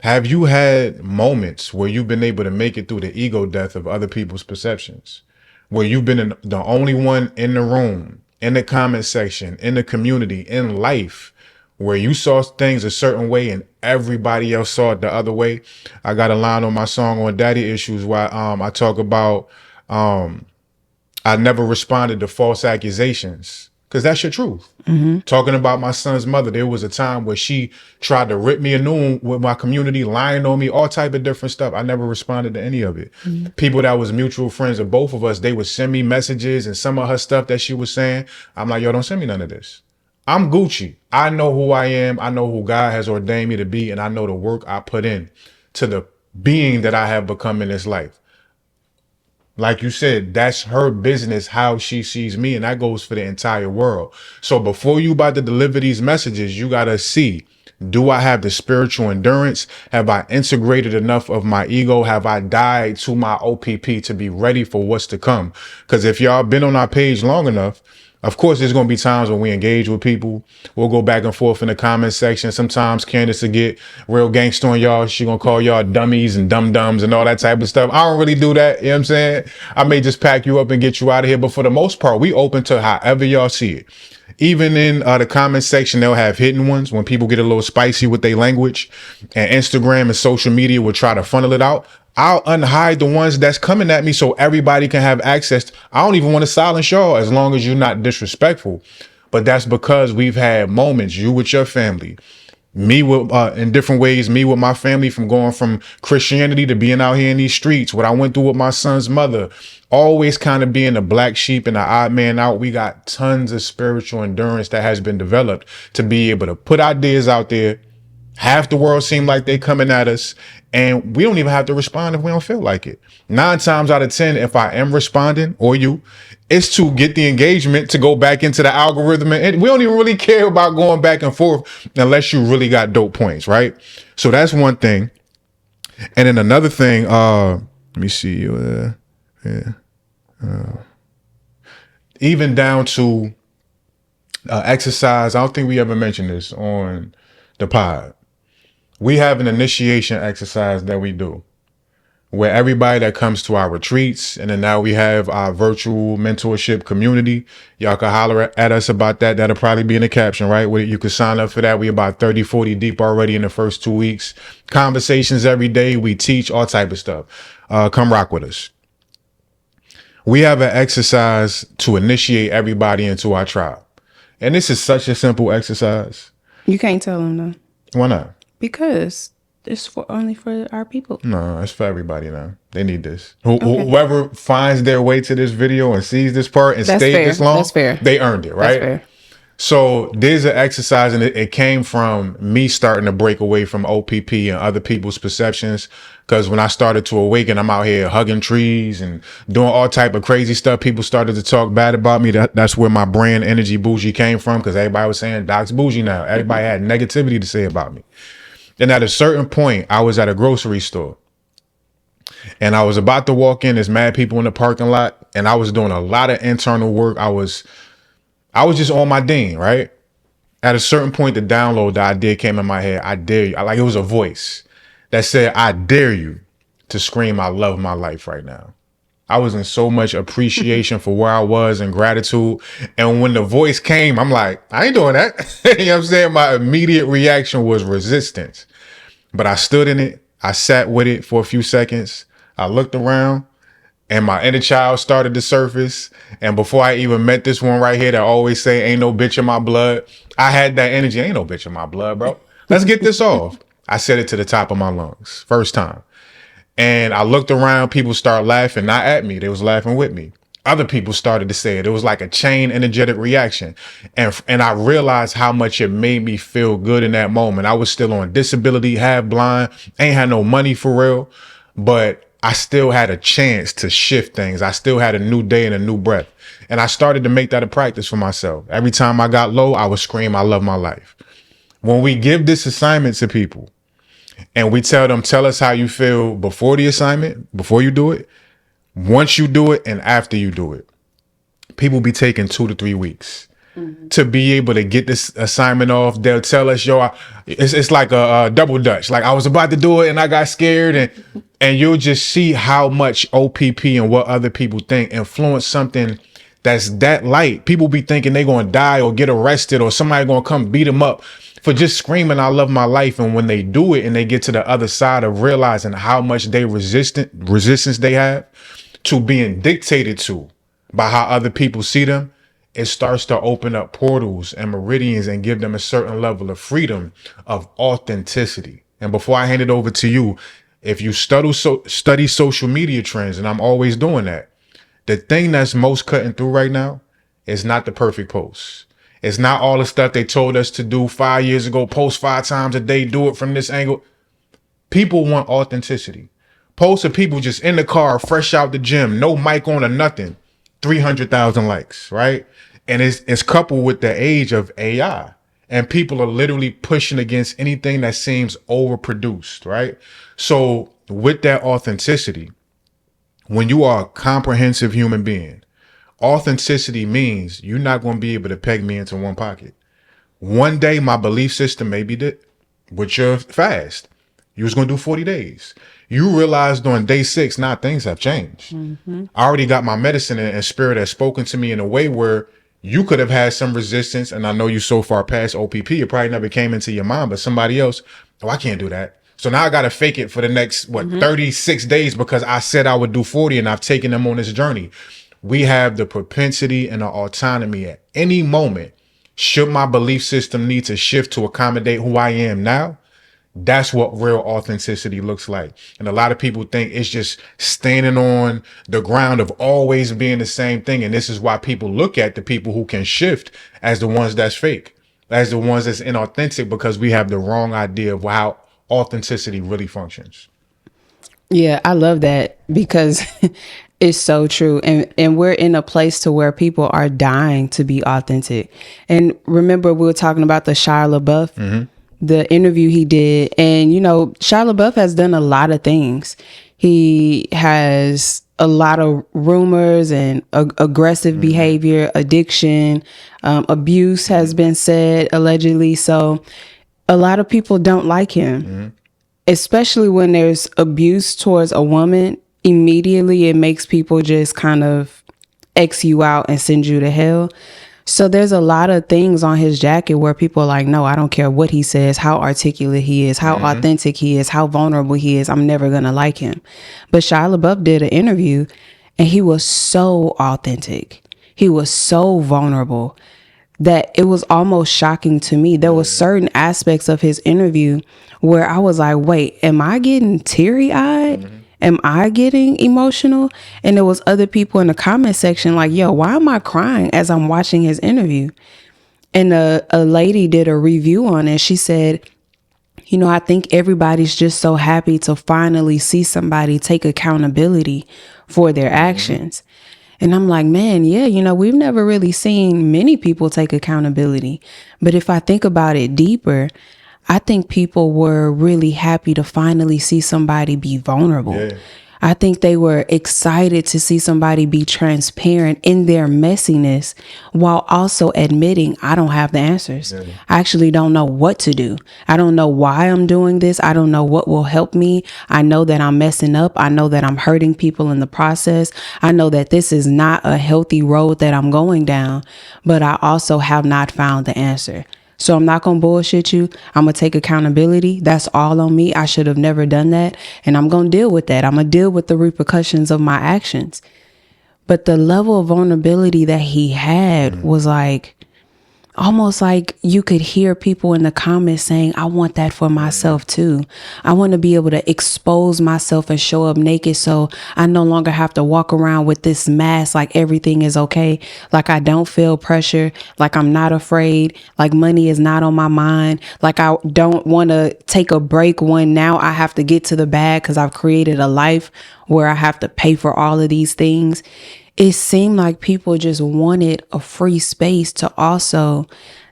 have you had moments where you've been able to make it through the ego death of other people's perceptions, where you've been the only one in the room, in the comment section, in the community, in life, where you saw things a certain way and everybody else saw it the other way? I got a line on my song on Daddy Issues where I talk about I never responded to false accusations, because that's your truth. Mm-hmm. Talking about my son's mother, there was a time where she tried to rip me a new one with my community, lying on me, all type of different stuff. I never responded to any of it. Mm-hmm. People that was mutual friends of both of us, they would send me messages, and some of her stuff that she was saying, I'm like, yo, don't send me none of this. I'm Gucci. I know who I am. I know who God has ordained me to be. And I know the work I put in to the being that I have become in this life. Like you said, that's her business, how she sees me. And that goes for the entire world. So before you about to deliver these messages, you got to see, do I have the spiritual endurance? Have I integrated enough of my ego? Have I died to my OPP to be ready for what's to come? Because if y'all been on our page long enough, of course, there's going to be times when we engage with people. We'll go back and forth in the comment section. Sometimes Candyss will get real gangster on y'all. She going to call y'all dummies and dum-dums and all that type of stuff. I don't really do that. You know what I'm saying? I may just pack you up and get you out of here. But for the most part, we open to however y'all see it. Even in the comment section, they'll have hidden ones when people get a little spicy with their language, and Instagram and social media will try to funnel it out. I'll unhide the ones that's coming at me so everybody can have access. I don't even want to silence y'all as long as you're not disrespectful. But that's because we've had moments, you with your family, me with in different ways, me with my family, from going from Christianity to being out here in these streets, what I went through with my son's mother, always kind of being the black sheep and the odd man out. We got tons of spiritual endurance that has been developed to be able to put ideas out there Half the world seem like they coming at us, and we don't even have to respond if we don't feel like it. 9 times out of 10, if I am responding, or you, it's to get the engagement to go back into the algorithm. And we don't even really care about going back and forth unless you really got dope points, right? So that's one thing. And then another thing, let me see, even down to exercise. I don't think we ever mentioned this on the pod. We have an initiation exercise that we do where everybody that comes to our retreats, and then now we have our virtual mentorship community. Y'all can holler at us about that. That'll probably be in the caption, right? Where you can sign up for that. We about 30, 40 deep already in the first 2 weeks. Conversations every day. We teach all type of stuff. Come rock with us. We have an exercise to initiate everybody into our tribe. And this is such a simple exercise. You can't tell them though. Why not? Because it's only for our people. No, it's for everybody now. They need this. Whoever finds their way to this video and sees this part and stayed this long, they earned it, right? That's fair. So there's an exercise, and it came from me starting to break away from OPP and other people's perceptions. Because when I started to awaken, I'm out here hugging trees and doing all type of crazy stuff. People started to talk bad about me. That's where my brand Energy Bougie came from, because everybody was saying Doc's bougie now. Everybody had negativity to say about me. And at a certain point, I was at a grocery store and I was about to walk in. There's mad people in the parking lot, and I was doing a lot of internal work. I was just on my ding, right? At a certain point, the download, the idea came in my head. I dare you. Like, it was a voice that said, I dare you to scream, I love my life right now. I was in so much appreciation for where I was and gratitude. And when the voice came, I'm like, I ain't doing that. You know what I'm saying? My immediate reaction was resistance. But I stood in it. I sat with it for a few seconds. I looked around, and my inner child started to surface. And before I even met this one right here that always say, ain't no bitch in my blood, I had that energy. Ain't no bitch in my blood, bro. Let's get this off. I said it to the top of my lungs. First time. And I looked around, people started laughing, not at me. They was laughing with me. Other people started to say it. It was like a chain energetic reaction. And I realized how much it made me feel good in that moment. I was still on disability, half blind, ain't had no money for real, but I still had a chance to shift things. I still had a new day and a new breath. And I started to make that a practice for myself. Every time I got low, I would scream, I love my life. When we give this assignment to people, and we tell them, tell us how you feel before the assignment, before you do it, once you do it, and after you do it. People be taking 2 to 3 weeks to be able to get this assignment off. They'll tell us, yo, it's like a double dutch. Like, I was about to do it and I got scared. And you'll just see how much OPP and what other people think influence something that's that light. People be thinking they going to die or get arrested or somebody going to come beat them up for just screaming, I love my life. And when they do it and they get to the other side of realizing how much resistance they have to being dictated to by how other people see them, it starts to open up portals and meridians and give them a certain level of freedom, of authenticity. And before I hand it over to you, if you study social media trends, and I'm always doing that, the thing that's most cutting through right now is not the perfect post. It's not all the stuff they told us to do 5 years ago, post 5 times a day, do it from this angle. People want authenticity. Posts of people just in the car, fresh out the gym, no mic on or nothing, 300,000 likes, right? And it's coupled with the age of AI. And people are literally pushing against anything that seems overproduced, right? So with that authenticity, when you are a comprehensive human being, authenticity means you're not going to be able to peg me into one pocket. One day, my belief system may be that with your fast, you was going to do 40 days. You realized on day 6, now things have changed. I already got my medicine, and spirit has spoken to me in a way where you could have had some resistance. And I know you so far past OPP, it probably never came into your mind, but somebody else, oh, I can't do that. So now I got to fake it for the next, 36 days because I said I would do 40 and I've taken them on this journey. We have the propensity and the autonomy at any moment. Should my belief system need to shift to accommodate who I am now? That's what real authenticity looks like. And a lot of people think it's just standing on the ground of always being the same thing. And this is why people look at the people who can shift as the ones that's fake. as the ones that's inauthentic because we have the wrong idea of how authenticity really functions. Yeah, I love that because it's so true. And we're in a place to where people are dying to be authentic. And remember, we were talking about the Shia LaBeouf, the interview he did. And, you know, Shia LaBeouf has done a lot of things. He has a lot of rumors and aggressive behavior, addiction, abuse has been said, allegedly. So a lot of people don't like him. Especially when there's abuse towards a woman, immediately it makes people just kind of X you out and send you to hell. So there's a lot of things on his jacket where people are like, no, I don't care what he says, how articulate he is, how authentic he is, how vulnerable he is. I'm never going to like him. But Shia LaBeouf did an interview and he was so authentic. He was so vulnerable that it was almost shocking to me. There were certain aspects of his interview where I was like, wait, am I getting teary-eyed? Am I getting emotional? And there was other people in the comment section like, yo, why am I crying as I'm watching his interview? And a lady did a review on it. She said, you know, I think everybody's just so happy to finally see somebody take accountability for their actions. And I'm like, man, yeah, you know, we've never really seen many people take accountability. But if I think about it deeper, I think people were really happy to finally see somebody be vulnerable. Yeah. I think they were excited to see somebody be transparent in their messiness while also admitting, I don't have the answers. Yeah. I actually don't know what to do. I don't know why I'm doing this. I don't know what will help me. I know that I'm messing up. I know that I'm hurting people in the process. I know that this is not a healthy road that I'm going down, but I also have not found the answer. So I'm not going to bullshit you. I'm going to take accountability. That's all on me. I should have never done that. And I'm going to deal with that. I'm going to deal with the repercussions of my actions. But the level of vulnerability that he had was like, almost like you could hear people in the comments saying, I want that for myself too. I want to be able to expose myself and show up naked so I no longer have to walk around with this mask like everything is okay, like I don't feel pressure, like I'm not afraid, like money is not on my mind, like I don't want to take a break when now I have to get to the bag because I've created a life where I have to pay for all of these things. It seemed like people just wanted a free space to also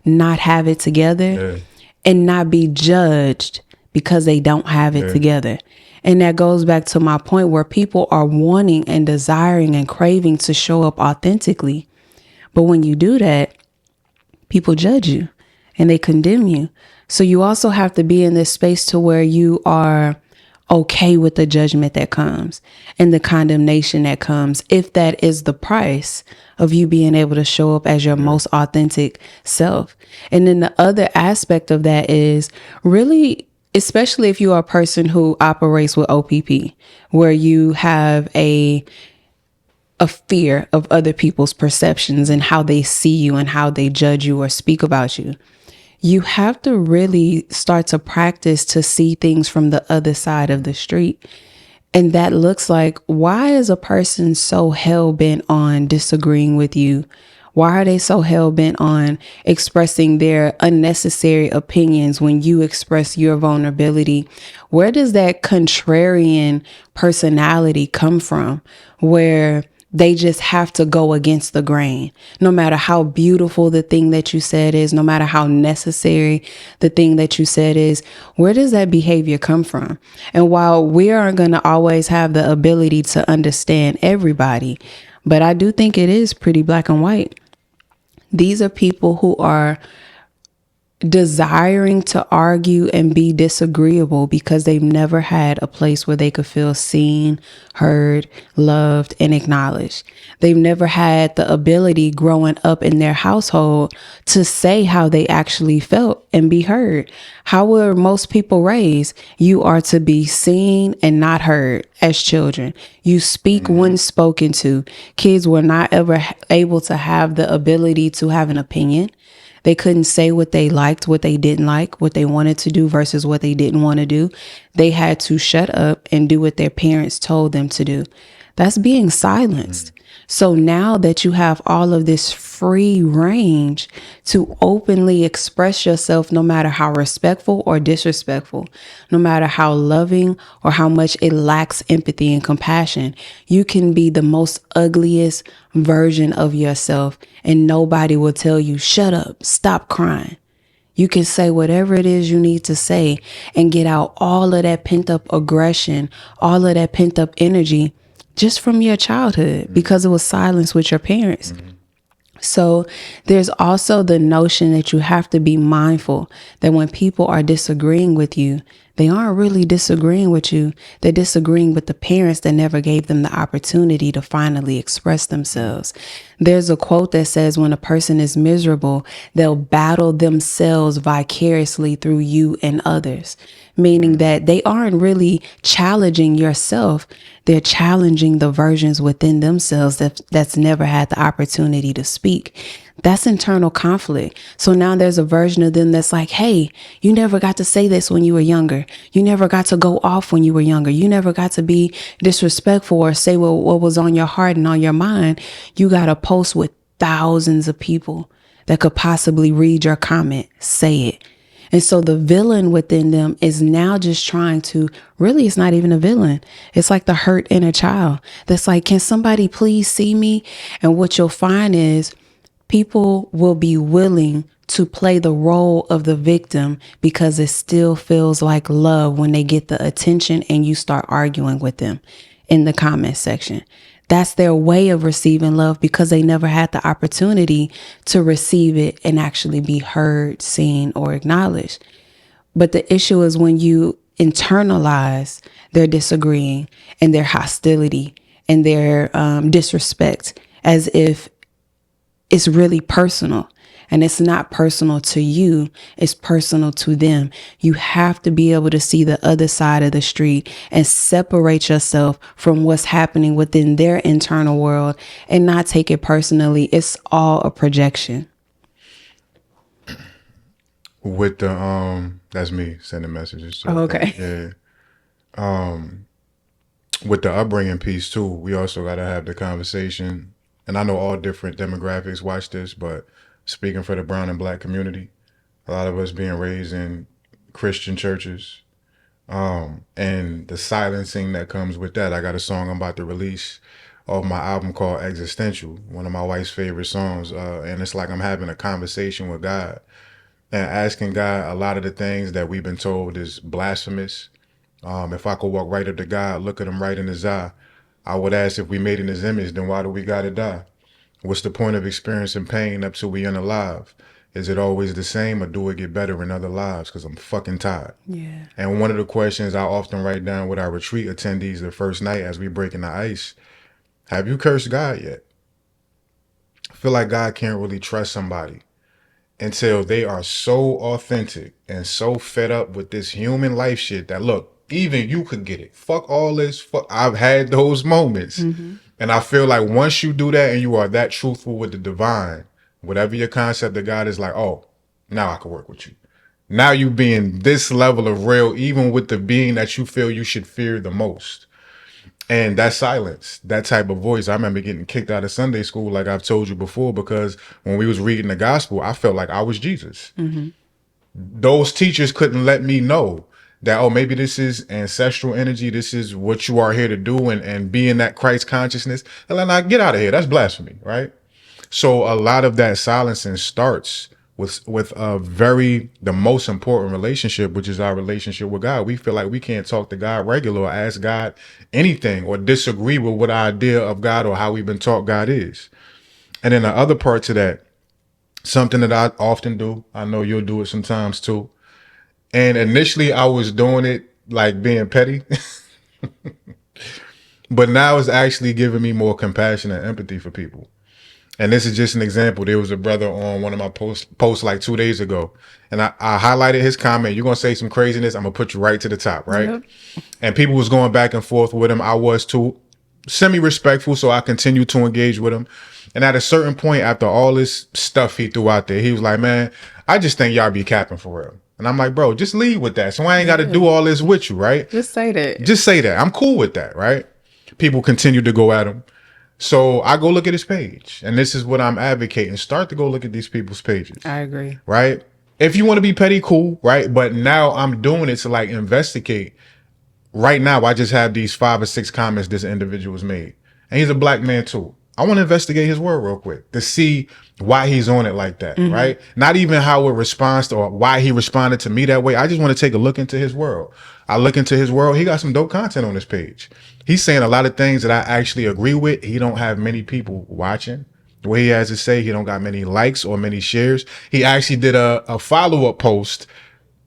not have it together and not be judged because they don't have it together. And that goes back to my point where people are wanting and desiring and craving to show up authentically. But when you do that, people judge you and they condemn you. So you also have to be in this space to where you are okay with the judgment that comes and the condemnation that comes, if that is the price of you being able to show up as your most authentic self. And then the other aspect of that is really, especially if you are a person who operates with OPP, where you have a fear of other people's perceptions and how they see you and how they judge you or speak about you. You have to really start to practice to see things from the other side of the street. And that looks like, why is a person so hell-bent on disagreeing with you? Why are they so hell-bent on expressing their unnecessary opinions when you express your vulnerability? Where does that contrarian personality come from, where they just have to go against the grain, no matter how beautiful the thing that you said is, no matter how necessary the thing that you said is? Where does that behavior come from? And while we aren't going to always have the ability to understand everybody, but I do think it is pretty black and white. These are people who are desiring to argue and be disagreeable because they've never had a place where they could feel seen, heard, loved, and acknowledged. They've never had the ability growing up in their household to say how they actually felt and be heard. How were most people raised? You are to be seen and not heard as children. You speak when spoken to. Kids were not ever able to have the ability to have an opinion. They couldn't say what they liked, what they didn't like, what they wanted to do versus what they didn't want to do. They had to shut up and do what their parents told them to do. That's being silenced. So now that you have all of this free range to openly express yourself, no matter how respectful or disrespectful, no matter how loving or how much it lacks empathy and compassion, you can be the most ugliest version of yourself and nobody will tell you, shut up, stop crying. You can say whatever it is you need to say and get out all of that pent up aggression, all of that pent up energy just from your childhood because it was silenced with your parents. So there's also the notion that you have to be mindful that when people are disagreeing with you, they aren't really disagreeing with you. They're disagreeing with the parents that never gave them the opportunity to finally express themselves. There's a quote that says when a person is miserable, they'll battle themselves vicariously through you and others, meaning that they aren't really challenging yourself. They're challenging the versions within themselves that's never had the opportunity to speak. That's internal conflict. So now there's a version of them that's like, hey, you never got to say this when you were younger. You never got to go off when you were younger. You never got to be disrespectful or say what was on your heart and on your mind. You got to post with thousands of people that could possibly read your comment. Say it. And so the villain within them is now just trying to, really, it's not even a villain. It's like the hurt inner child that's like, can somebody please see me? And what you'll find is people will be willing to play the role of the victim because it still feels like love when they get the attention and you start arguing with them in the comment section. That's their way of receiving love because they never had the opportunity to receive it and actually be heard, seen, or acknowledged. But the issue is when you internalize their disagreeing and their hostility and their disrespect as if it's really personal. And it's not personal to you, it's personal to them. You have to be able to see the other side of the street and separate yourself from what's happening within their internal world and not take it personally. It's all a projection. With the that's me sending messages. Oh, okay. Yeah. With the upbringing piece too, we also gotta have the conversation. And I know all different demographics watch this, but speaking for the brown and black community, a lot of us being raised in Christian churches, and the silencing that comes with that. I got a song I'm about to release off my album called Existential, one of my wife's favorite songs. And it's like I'm having a conversation with God and asking God a lot of the things that we've been told is blasphemous. If I could walk right up to God, look at him right in his eye, I would ask if we made in his image, then why do we gotta die? What's the point of experiencing pain up till we unalive? Is it always the same or do it get better in other lives? Because I'm fucking tired. Yeah. And one of the questions I often write down with our retreat attendees the first night as we breaking the ice, have you cursed God yet? I feel like God can't really trust somebody until they are so authentic and so fed up with this human life shit that, look, even you could get it. Fuck all this. Fuck. I've had those moments. And I feel like once you do that and you are that truthful with the divine, whatever your concept of God is, like, oh, now I can work with you. Now you being this level of real, even with the being that you feel you should fear the most. And that silence, that type of voice, I remember getting kicked out of Sunday school, like I've told you before, because when we was reading the gospel, I felt like I was Jesus. Those teachers couldn't let me know that, oh, maybe this is ancestral energy. This is what you are here to do and be in that Christ consciousness. And then I get out of here. That's blasphemy, right? So a lot of that silencing starts with the most important relationship, which is our relationship with God. We feel like we can't talk to God regular or ask God anything or disagree with what our idea of God or how we've been taught God is. And then the other part to that, something that I often do, I know you'll do it sometimes too. And initially I was doing it like being petty, but now it's actually giving me more compassion and empathy for people. And this is just an example. There was a brother on one of my posts like 2 days ago, and I highlighted his comment. You're going to say some craziness, I'm going to put you right to the top, right? Yep. And people was going back and forth with him. I was too, semi-respectful, so I continued to engage with him. And at a certain point, after all this stuff he threw out there, he was like, man, I just think y'all be capping for real. And I'm like, bro, just lead with that. So I ain't got to do all this with you, right? Just say that. Just say that. I'm cool with that, right? People continued to go at him. So I go look at his page, and this is what I'm advocating. Start to go look at these people's pages. I agree. Right? If you want to be petty, cool, right? But now I'm doing it to like investigate. Right now, I just have these 5 or 6 comments this individual's made. And he's a black man too. I want to investigate his word real quick to see why he's on it like that, right? Not even how it responds to, or why he responded to me that way. I just want to take a look into his world. I look into his world. He got some dope content on his page. He's saying a lot of things that I actually agree with. He don't have many people watching. What he has to say, he don't got many likes or many shares. He actually did a follow-up post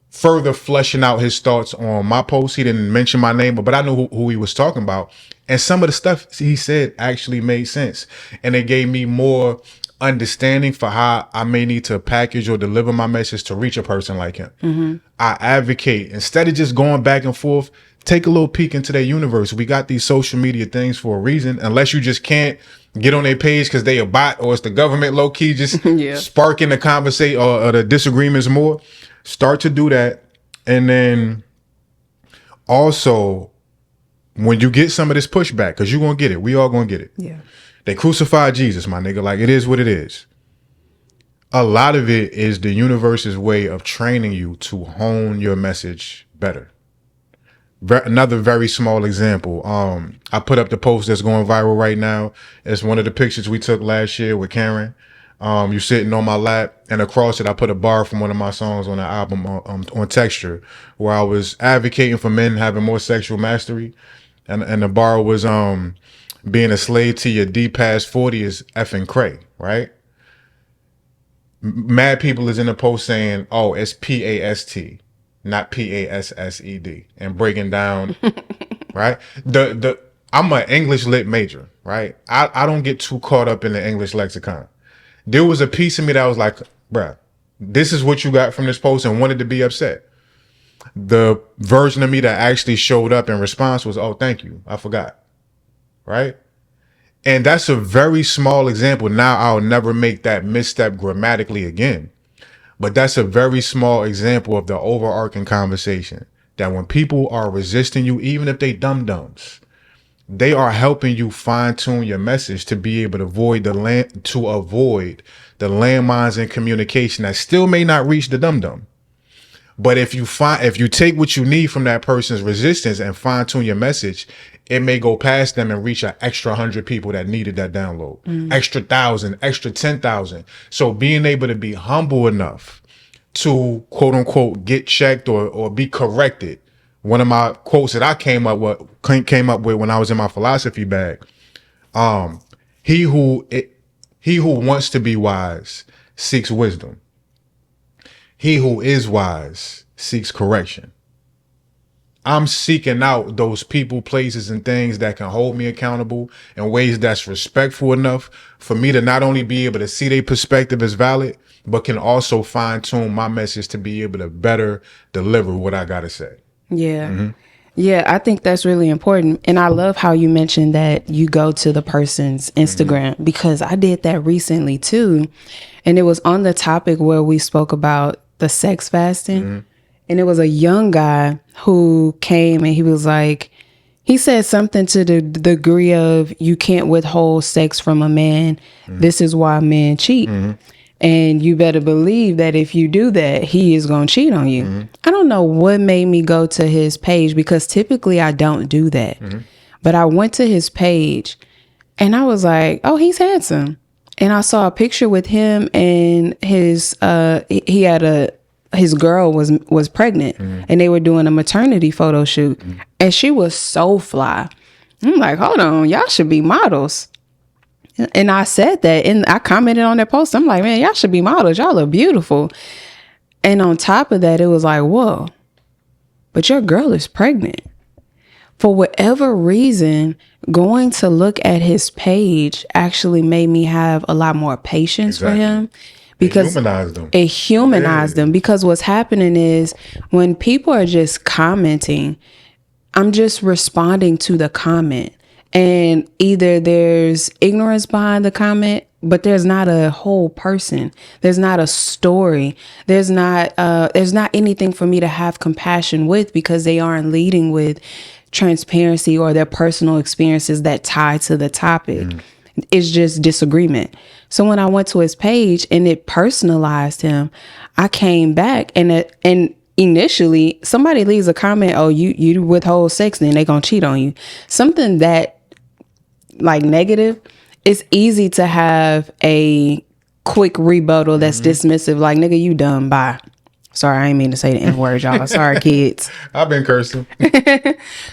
further fleshing out his thoughts on my post. He didn't mention my name, but I knew who he was talking about. And some of the stuff he said actually made sense. And it gave me more understanding for how I may need to package or deliver my message to reach a person like him. I advocate, instead of just going back and forth, take a little peek into their universe. We got these social media things for a reason, unless you just can't get on their page because they a bot or it's the government low key just sparking the conversation or the disagreements more. Start to do that. And then also, when you get some of this pushback, because you're going to get it. We all going to get it. Yeah. They crucified Jesus, my nigga. Like, it is what it is. A lot of it is the universe's way of training you to hone your message better. Another very small example. I put up the post that's going viral right now. It's one of the pictures we took last year with Karen. You're sitting on my lap, and across it, I put a bar from one of my songs on the album on Texture, where I was advocating for men having more sexual mastery. And the bar was, being a slave to your D past 40 is effing cray, right? Mad people is in the post saying, oh, it's PAST, not PASSED, and breaking down, right? I'm an English lit major, right? I don't get too caught up in the English lexicon. There was a piece of me that was like, bruh, this is what you got from this post, and wanted to be upset. The version of me that actually showed up in response was, oh, thank you, I forgot. Right? And that's a very small example. Now I'll never make that misstep grammatically again. But that's a very small example of the overarching conversation. That when people are resisting you, even if they dum-dums, they are helping you fine-tune your message to be able to avoid the landmines in communication that still may not reach the dum-dum. But if you take what you need from that person's resistance and fine tune your message, it may go past them and reach an extra 100 people that needed that download, extra 1,000, extra 10,000. So being able to be humble enough to quote unquote get checked or be corrected. One of my quotes that I came up with when I was in my philosophy bag. He who wants to be wise seeks wisdom. He who is wise seeks correction. I'm seeking out those people, places, and things that can hold me accountable in ways that's respectful enough for me to not only be able to see their perspective as valid, but can also fine tune my message to be able to better deliver what I got to say. Yeah. Yeah, I think that's really important. And I love how you mentioned that you go to the person's Instagram, because I did that recently too. And it was on the topic where we spoke about the sex fasting. And it was a young guy who came and he was like, he said something to the degree of, you can't withhold sex from a man. This is why men cheat. And you better believe that if you do that, he is going to cheat on you. I don't know what made me go to his page, because typically I don't do that. But I went to his page and I was like, oh, he's handsome. And I saw a picture with him and his girl was pregnant and they were doing a maternity photo shoot and she was so fly. I'm like, hold on, y'all should be models. And I said that, and I commented on that post. I'm like, man, y'all should be models. Y'all look beautiful. And on top of that, it was like, whoa, but your girl is pregnant. For whatever reason, going to look at his page actually made me have a lot more patience for him. Because it humanized them. Because what's happening is when people are just commenting, I'm just responding to the comment. And either there's ignorance behind the comment, but there's not a whole person. There's not a story. There's not anything for me to have compassion with, because they aren't leading with transparency or their personal experiences that tie to the topic. It's just disagreement. So when I went to his page and it personalized him, I came back and initially somebody leaves a comment, oh, you withhold sex, then they gonna cheat on you. Something that like negative, it's easy to have a quick rebuttal that's dismissive, like, nigga, you dumb, bye. Sorry, I ain't mean to say the N-word, y'all. Sorry, kids. I've been cursing.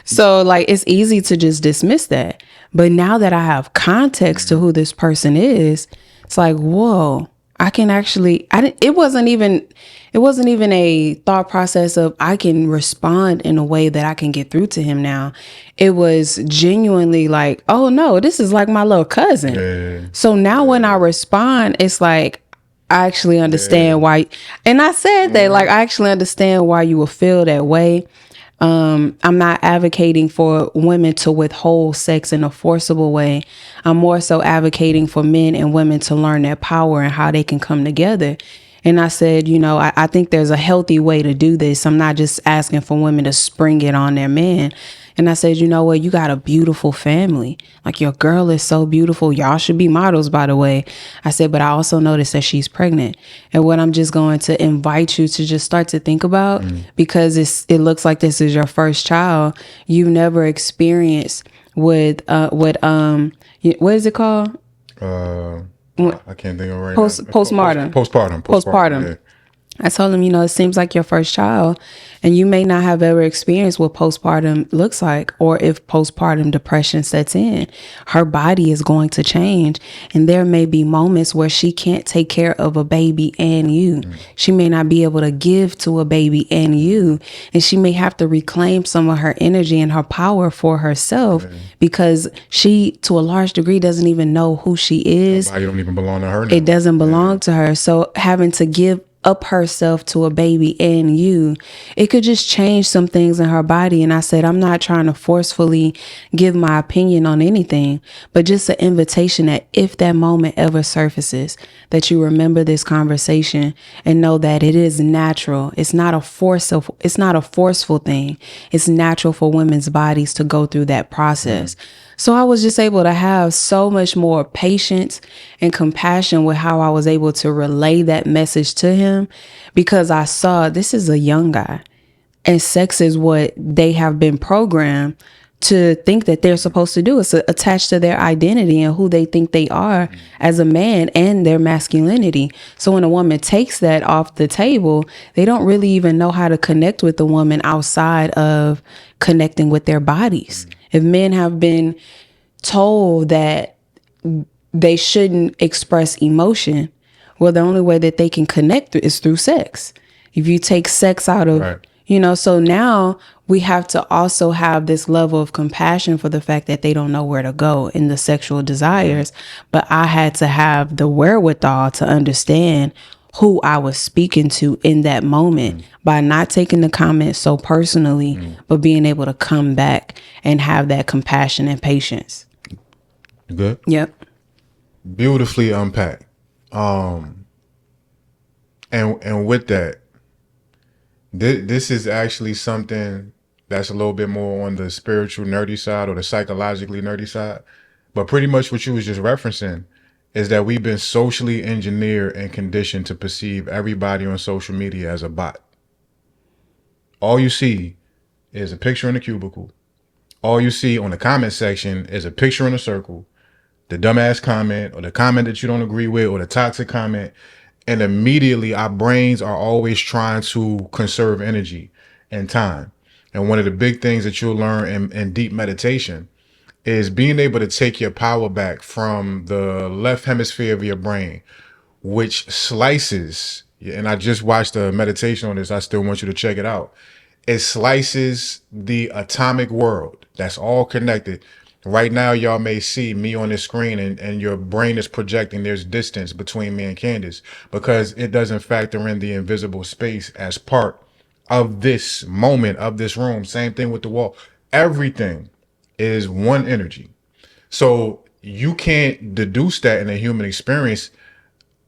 So like it's easy to just dismiss that. But now that I have context to who this person is, it's like, whoa, I can actually it wasn't even a thought process of I can respond in a way that I can get through to him now. It was genuinely like, oh no, this is like my little cousin. Yeah. So now when I respond, it's like I actually understand why. And I said that, like, I actually understand why you will feel that way. I'm not advocating for women to withhold sex in a forcible way. I'm more so advocating for men and women to learn their power and how they can come together. And I said, you know, I think there's a healthy way to do this. I'm not just asking for women to spring it on their man. And I said, you know what? You got a beautiful family. Like, your girl is so beautiful. Y'all should be models, by the way. I said, but I also noticed that she's pregnant. And what I'm just going to invite you to just start to think about, because it looks like this is your first child. You've never experienced what is it called? I can't think of it right Postpartum. Postpartum. Yeah. I told him, you know, it seems like your first child and you may not have ever experienced what postpartum looks like, or if postpartum depression sets in, her body is going to change. And there may be moments where she can't take care of a baby and you. She may not be able to give to a baby and you. And she may have to reclaim some of her energy and her power for herself because she, to a large degree, doesn't even know who she is. Her body don't even belong to her now. It doesn't belong to her. So having to give up herself to a baby and you, it could just change some things in her body. And I said, I'm not trying to forcefully give my opinion on anything, but just an invitation that if that moment ever surfaces, that you remember this conversation and know that it is natural. It's not a forceful thing. It's natural for women's bodies to go through that process. So I was just able to have so much more patience and compassion with how I was able to relay that message to him, because I saw this is a young guy and sex is what they have been programmed to think that they're supposed to do. It's attached to their identity and who they think they are as a man and their masculinity. So when a woman takes that off the table, they don't really even know how to connect with the woman outside of connecting with their bodies. If men have been told that they shouldn't express emotion, well, the only way that they can connect is through sex. If you take sex out of, you know, so now we have to also have this level of compassion for the fact that they don't know where to go in the sexual desires. But I had to have the wherewithal to understand who I was speaking to in that moment by not taking the comment so personally, but being able to come back and have that compassion and patience. Good. Yep. Beautifully unpacked. And with that, this is actually something that's a little bit more on the spiritual nerdy side or the psychologically nerdy side. But pretty much what you was just referencing is that we've been socially engineered and conditioned to perceive everybody on social media as a bot. All you see is a picture in a cubicle. All you see on the comment section is a picture in a circle, the dumbass comment or the comment that you don't agree with or the toxic comment. And immediately our brains are always trying to conserve energy and time. And one of the big things that you'll learn in deep meditation is being able to take your power back from the left hemisphere of your brain, which slices, and I just watched a meditation on this, I still want you to check it out. It slices the atomic world that's all connected. Right now, y'all may see me on this screen and your brain is projecting there's distance between me and Candyss because it doesn't factor in the invisible space as part of this moment, of this room. Same thing with the wall. Everything is one energy. So you can't deduce that in a human experience,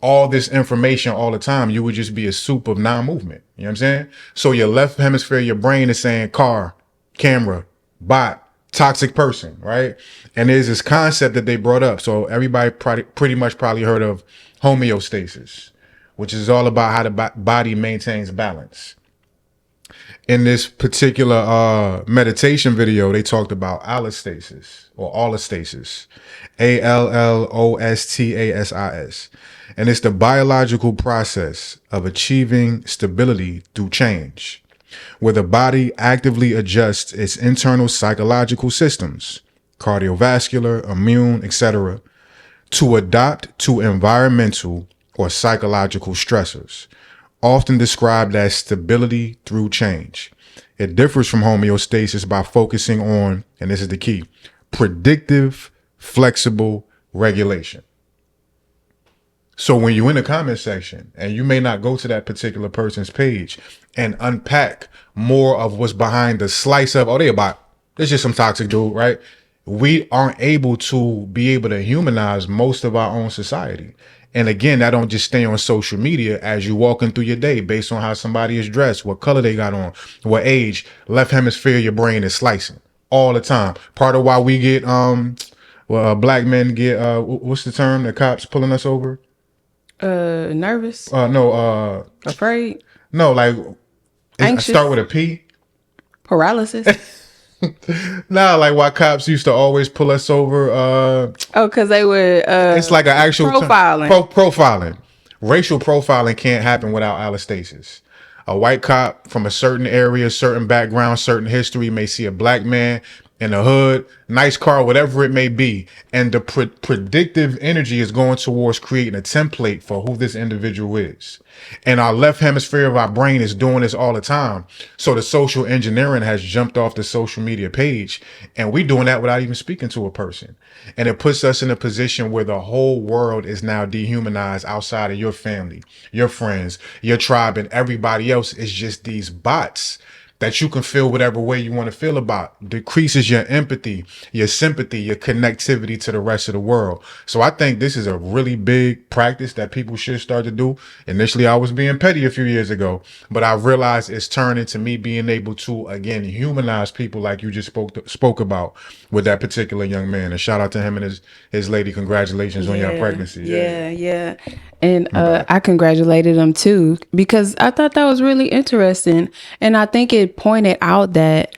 all this information all the time. You would just be a soup of non-movement. You know what I'm saying? So your left hemisphere, your brain is saying car, camera, bot, toxic person, right? And there's this concept that they brought up. So everybody pretty much probably heard of homeostasis, which is all about how the body maintains balance. In this particular meditation video, they talked about allostasis or allostasis, ALLOSTASIS. And it's the biological process of achieving stability through change, where the body actively adjusts its internal psychological systems, cardiovascular, immune, etc., to adapt to environmental or psychological stressors, often described as stability through change. It differs from homeostasis by focusing on, and this is the key, predictive, flexible regulation. So when you're in the comment section and you may not go to that particular person's page and unpack more of what's behind the slice of, there's just some toxic dude, right? We aren't able to be able to humanize most of our own society. And again, that don't just stay on social media as you walking through your day based on how somebody is dressed, what color they got on, what age, left hemisphere your brain is slicing all the time. Part of why we get, black men get, what's the term? The cops pulling us over? Nervous? No. Afraid? No, like, Anxious? start with a P. Paralysis? Nah, like why cops used to always pull us over. Because they were It's like an actual profiling. Profiling. Racial profiling can't happen without allostasis. A white cop from a certain area, certain background, certain history may see a black man in the hood, nice car, whatever it may be. And the predictive energy is going towards creating a template for who this individual is. And our left hemisphere of our brain is doing this all the time. So the social engineering has jumped off the social media page, and we're doing that without even speaking to a person. And it puts us in a position where the whole world is now dehumanized outside of your family, your friends, your tribe, and everybody else is just these bots that you can feel whatever way you want to feel about. Decreases your empathy, your sympathy, your connectivity to the rest of the world. So I think this is a really big practice that people should start to do. Initially, I was being petty a few years ago, but I realized it's turned into me being able to, again, humanize people like you just spoke about with that particular young man. And shout out to him and his lady. Congratulations on your pregnancy. Yeah. And I congratulated him too, because I thought that was really interesting. And I think it pointed out that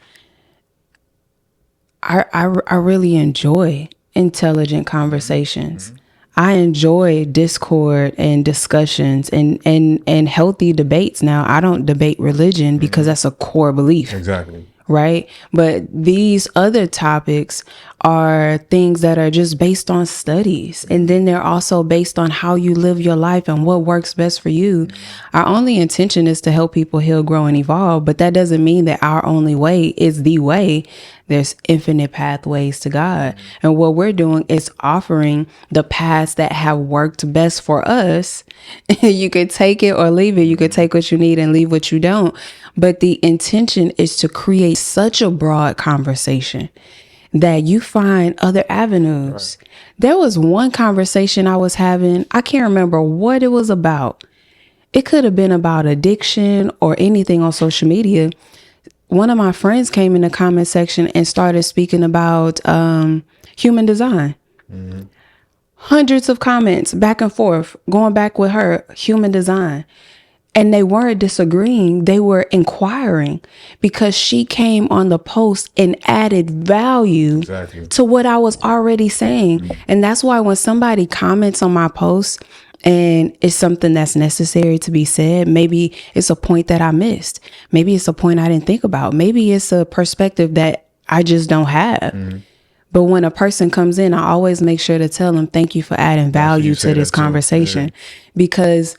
I really enjoy intelligent conversations. I enjoy discord and discussions and healthy debates. Now, I don't debate religion because that's a core belief. Exactly. Right. But these other topics are things that are just based on studies. And then they're also based on how you live your life and what works best for you. Our only intention is to help people heal, grow, and evolve. But that doesn't mean that our only way is the way. There's infinite pathways to God. And what we're doing is offering the paths that have worked best for us. You could take it or leave it. You could take what you need and leave what you don't. But the intention is to create such a broad conversation that you find other avenues. Right. There was one conversation I was having. I can't remember what it was about. It could have been about addiction or anything on social media. One of my friends came in the comment section and started speaking about human design. Mm-hmm. Hundreds of comments back and forth, going back with her, human design. And they weren't disagreeing. They were inquiring because she came on the post and added value to what I was already saying. Mm-hmm. And that's why when somebody comments on my post and it's something that's necessary to be said, maybe it's a point that I missed. Maybe it's a point I didn't think about. Maybe it's a perspective that I just don't have. Mm-hmm. But when a person comes in, I always make sure to tell them, thank you for adding value to this conversation, because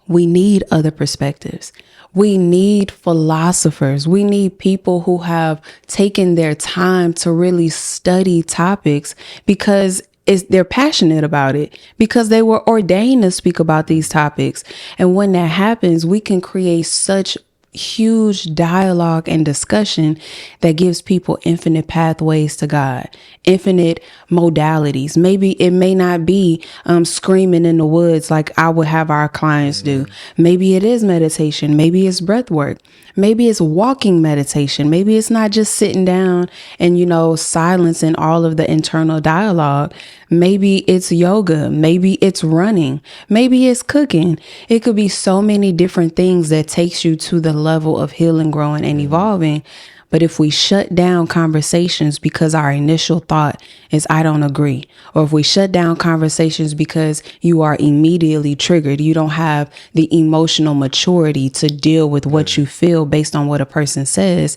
we need other perspectives. We need philosophers. We need people who have taken their time to really study topics because they're passionate about it, because they were ordained to speak about these topics. And when that happens, we can create such huge dialogue and discussion that gives people infinite pathways to God, infinite modalities. Maybe it may not be screaming in the woods like I would have our clients do. Maybe it is meditation. Maybe it's breath work. Maybe it's walking meditation. Maybe it's not just sitting down and, silencing all of the internal dialogue. Maybe it's yoga. Maybe it's running. Maybe it's cooking. It could be so many different things that takes you to the level of healing, growing, and evolving. But if we shut down conversations because our initial thought is, I don't agree, or if we shut down conversations because you are immediately triggered, you don't have the emotional maturity to deal with what you feel based on what a person says.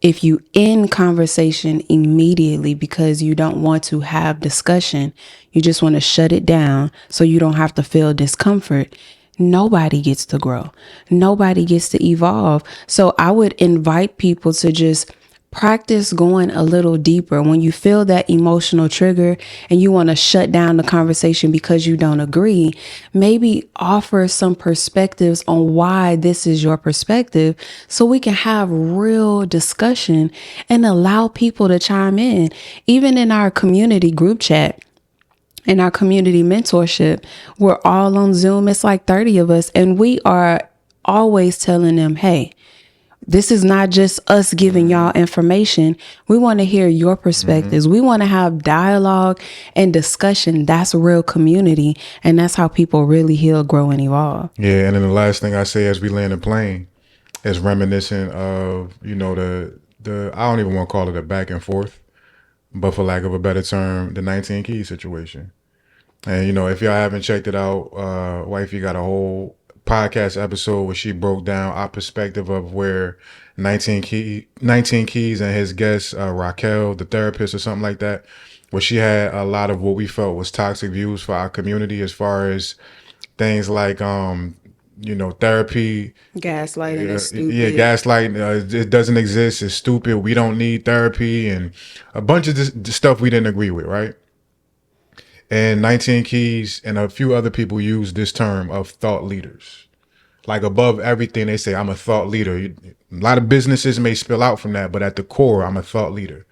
If you end conversation immediately because you don't want to have discussion, you just want to shut it down so you don't have to feel discomfort, nobody gets to grow. Nobody gets to evolve. So I would invite people to just practice going a little deeper. When you feel that emotional trigger and you want to shut down the conversation because you don't agree, maybe offer some perspectives on why this is your perspective so we can have real discussion and allow people to chime in. Even in our community group chat, in our community mentorship, we're all on Zoom. It's like 30 of us, and we are always telling them, hey, this is not just us giving y'all information. We want to hear your perspectives. We want to have dialogue and discussion. That's real community. And that's how people really heal, grow, and evolve. Yeah. And then the last thing I say as we land the plane is reminiscent of, the I don't even want to call it a back and forth, but for lack of a better term, the 19 Keys situation. And, if y'all haven't checked it out, Wifey got a whole podcast episode where she broke down our perspective of where 19 Keys and his guest, Raquel, the therapist or something like that, where she had a lot of what we felt was toxic views for our community as far as things like, therapy. Gaslighting is stupid. Yeah, gaslighting. It doesn't exist. It's stupid. We don't need therapy and a bunch of this stuff we didn't agree with, right? And 19 Keys and a few other people use this term of thought leaders. Like above everything, they say, I'm a thought leader. A lot of businesses may spill out from that, but at the core, I'm a thought leader.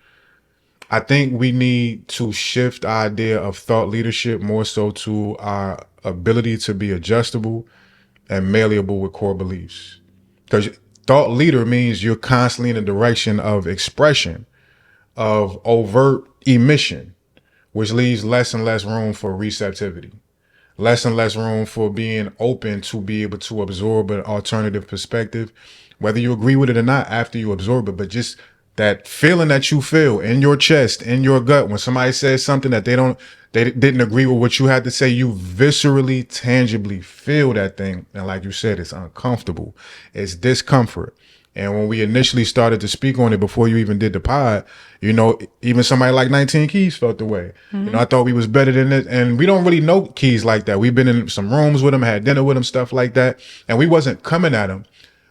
I think we need to shift our idea of thought leadership more so to our ability to be adjustable and malleable with core beliefs. Because thought leader means you're constantly in the direction of expression, of overt emission, which leaves less and less room for receptivity, less and less room for being open to be able to absorb an alternative perspective, whether you agree with it or not after you absorb it. But just that feeling that you feel in your chest, in your gut, when somebody says something that they didn't agree with what you had to say, you viscerally, tangibly feel that thing. And like you said, it's uncomfortable. It's discomfort. And when we initially started to speak on it before you even did the pod, even somebody like 19 Keys felt the way. I thought we was better than it. And we don't really know Keys like that. We've been in some rooms with him, had dinner with him, stuff like that. And we wasn't coming at him.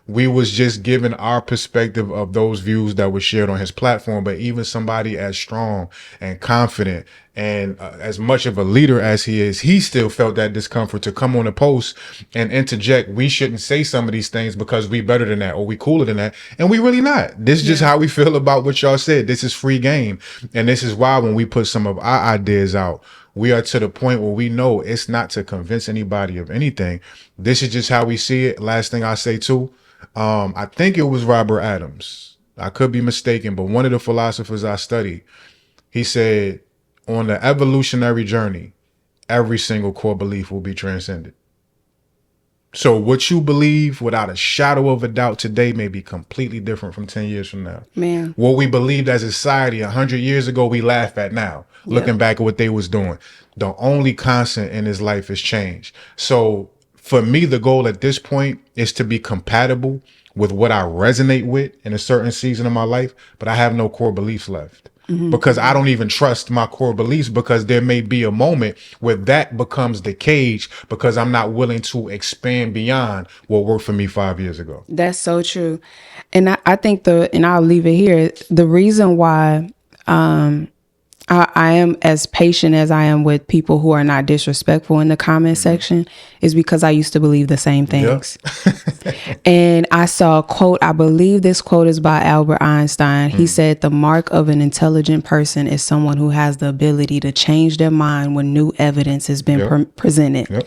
We was just giving our perspective of those views that were shared on his platform. But even somebody as strong and confident and as much of a leader as he is, he still felt that discomfort to come on a post and interject. We shouldn't say some of these things because we better than that or we cooler than that. And we really not. This is just how we feel about what y'all said. This is free game. And this is why when we put some of our ideas out, we are to the point where we know it's not to convince anybody of anything. This is just how we see it. Last thing I say too, I think it was Robert Adams. I could be mistaken, but one of the philosophers I studied, he said, on the evolutionary journey, every single core belief will be transcended. So what you believe without a shadow of a doubt today may be completely different from 10 years from now. Man. What we believed as a society 100 years ago, we laugh at now, looking back at what they was doing. The only constant in his life is change. So for me, the goal at this point is to be compatible with what I resonate with in a certain season of my life, but I have no core beliefs left. Because I don't even trust my core beliefs, because there may be a moment where that becomes the cage because I'm not willing to expand beyond what worked for me 5 years ago. That's so true. And I think and I'll leave it here. The reason why I'm I am as patient as I am with people who are not disrespectful in the comment section is because I used to believe the same things. And I saw a quote, I believe this quote is by Albert Einstein. He said, the mark of an intelligent person is someone who has the ability to change their mind when new evidence has been presented.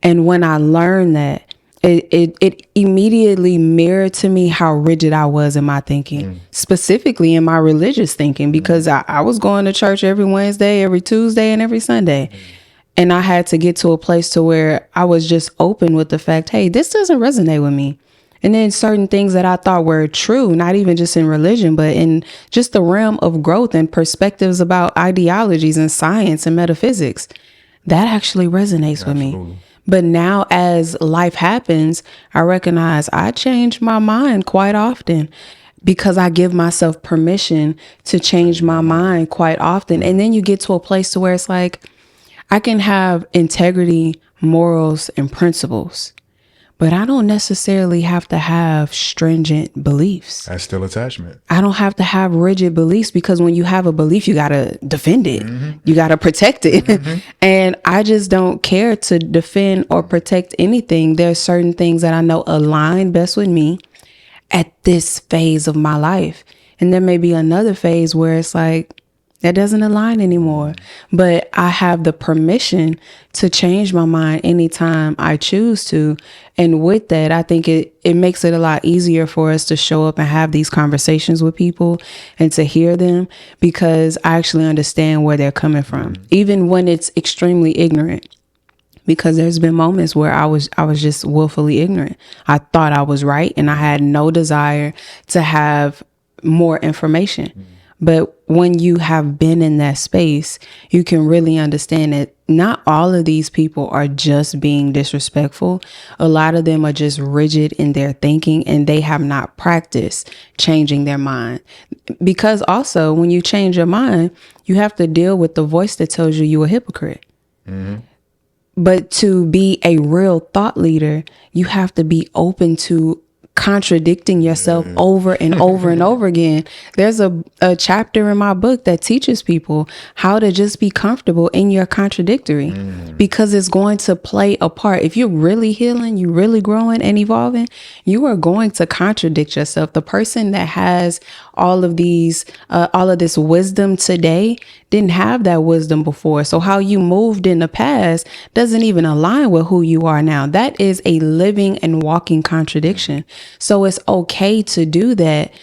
And when I learned that, it immediately mirrored to me how rigid I was in my thinking, specifically in my religious thinking, because I was going to church every Wednesday, every Tuesday, and every Sunday. And I had to get to a place to where I was just open with the fact, hey, this doesn't resonate with me. And then certain things that I thought were true, not even just in religion, but in just the realm of growth and perspectives about ideologies and science and metaphysics, that actually resonates with me. But now as life happens, I recognize I change my mind quite often because I give myself permission to change my mind quite often. And then you get to a place to where it's like, I can have integrity, morals, and principles, but I don't necessarily have to have stringent beliefs. That's still attachment. I don't have to have rigid beliefs because when you have a belief, you got to defend it. You got to protect it. And I just don't care to defend or protect anything. There's certain things that I know align best with me at this phase of my life. And there may be another phase where it's like, that doesn't align anymore. But I have the permission to change my mind anytime I choose to. And with that, I think it makes it a lot easier for us to show up and have these conversations with people and to hear them because I actually understand where they're coming from, even when it's extremely ignorant. Because there's been moments where I was just willfully ignorant. I thought I was right and I had no desire to have more information. But when you have been in that space, you can really understand that not all of these people are just being disrespectful. A lot of them are just rigid in their thinking and they have not practiced changing their mind. Because also when you change your mind, you have to deal with the voice that tells you you're a hypocrite. But to be a real thought leader, you have to be open to contradicting yourself over and over and over again. There's a chapter in my book that teaches people how to just be comfortable in your contradictory because it's going to play a part. If you're really healing, you're really growing and evolving, you are going to contradict yourself. The person that has all of this wisdom today didn't have that wisdom before. So how you moved in the past doesn't even align with who you are now. That is a living and walking contradiction. So it's okay to do that.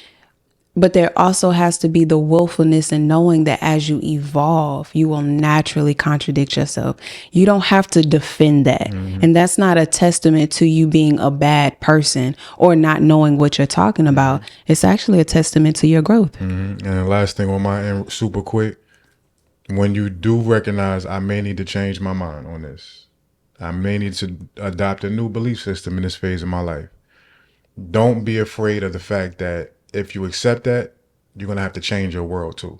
But there also has to be the willfulness and knowing that as you evolve, you will naturally contradict yourself. You don't have to defend that. And that's not a testament to you being a bad person or not knowing what you're talking about. It's actually a testament to your growth. And the last thing on my end, super quick, when you do recognize I may need to change my mind on this, I may need to adopt a new belief system in this phase of my life, don't be afraid of the fact that if you accept that, you're going to have to change your world too.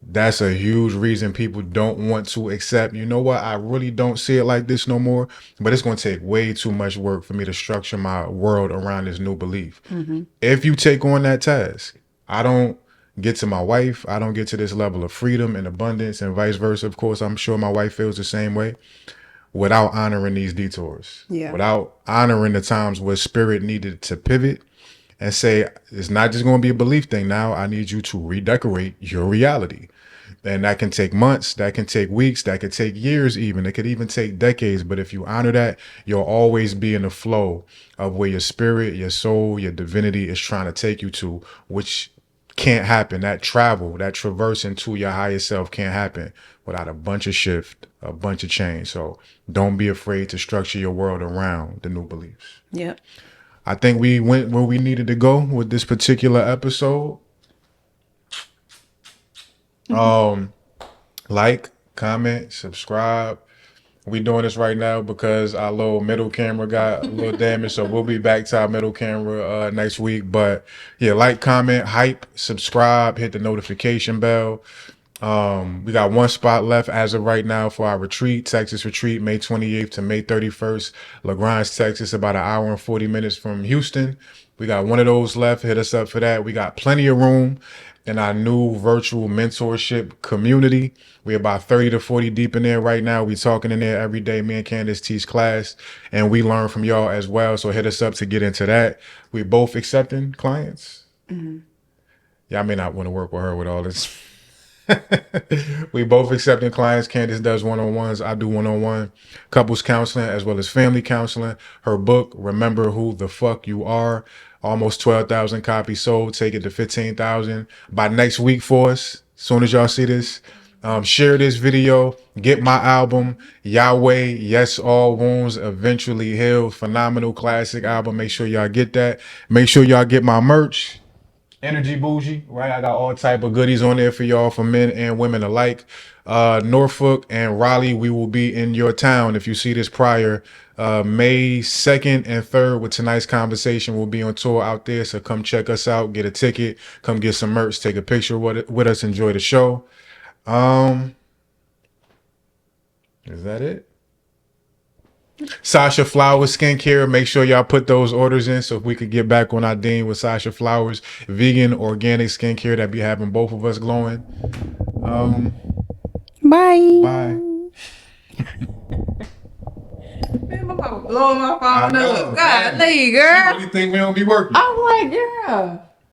That's a huge reason people don't want to accept, you know what, I really don't see it like this no more, but it's going to take way too much work for me to structure my world around this new belief. If you take on that task, I don't get to my wife, I don't get to this level of freedom and abundance and vice versa. Of course, I'm sure my wife feels the same way, without honoring these detours, without honoring the times where spirit needed to pivot and say, it's not just going to be a belief thing. Now I need you to redecorate your reality. And that can take months, that can take weeks, that could take years even. It could even take decades. But if you honor that, you'll always be in the flow of where your spirit, your soul, your divinity is trying to take you to, which can't happen. That travel, that traverse into your higher self can't happen without a bunch of shift, a bunch of change. So don't be afraid to structure your world around the new beliefs. Yep. I think we went where we needed to go with this particular episode. Like, comment, subscribe. We doing this right now because our little middle camera got a little damaged, so we'll be back to our middle camera next week. But yeah, like, comment, hype, subscribe, hit the notification bell. We got one spot left as of right now for our retreat, Texas retreat, May 28th to May 31st, LaGrange, Texas, about an hour and 40 minutes from Houston. We got one of those left. Hit us up for that. We got plenty of room in our new virtual mentorship community. We're about 30 to 40 deep in there right now. We talking in there every day. Me and Candyss teach class, and we learn from y'all as well. So hit us up to get into that. We both accepting clients. Yeah, I may not want to work with her with all this. We both accepting clients. Candyss does one-on-ones. I do one-on-one couples counseling as well as family counseling. Her book, Remember Who the Fuck You Are, almost 12,000 copies sold. Take it to 15,000 by next week for us. As soon as y'all see this, share this video. Get my album, Yahweh, Yes, All Wounds Eventually Heal. Phenomenal classic album. Make sure y'all get that. Make sure y'all get my merch. Energy Bougie, right? I got all type of goodies on there for y'all, for men and women alike. Norfolk and Raleigh, we will be in your town. If you see this prior, May 2nd and 3rd with tonight's conversation, we'll be on tour out there. So come check us out, get a ticket, come get some merch, take a picture with us, enjoy the show. Is that it? Sasha Flowers Skincare. Make sure y'all put those orders in so if we could get back on our Dean with Sasha Flowers. Vegan, organic skincare that be having both of us glowing. Bye. Bye. Man, my mama blowing my phone I know, up. God, girl. You really think we don't be working? I'm like, girl.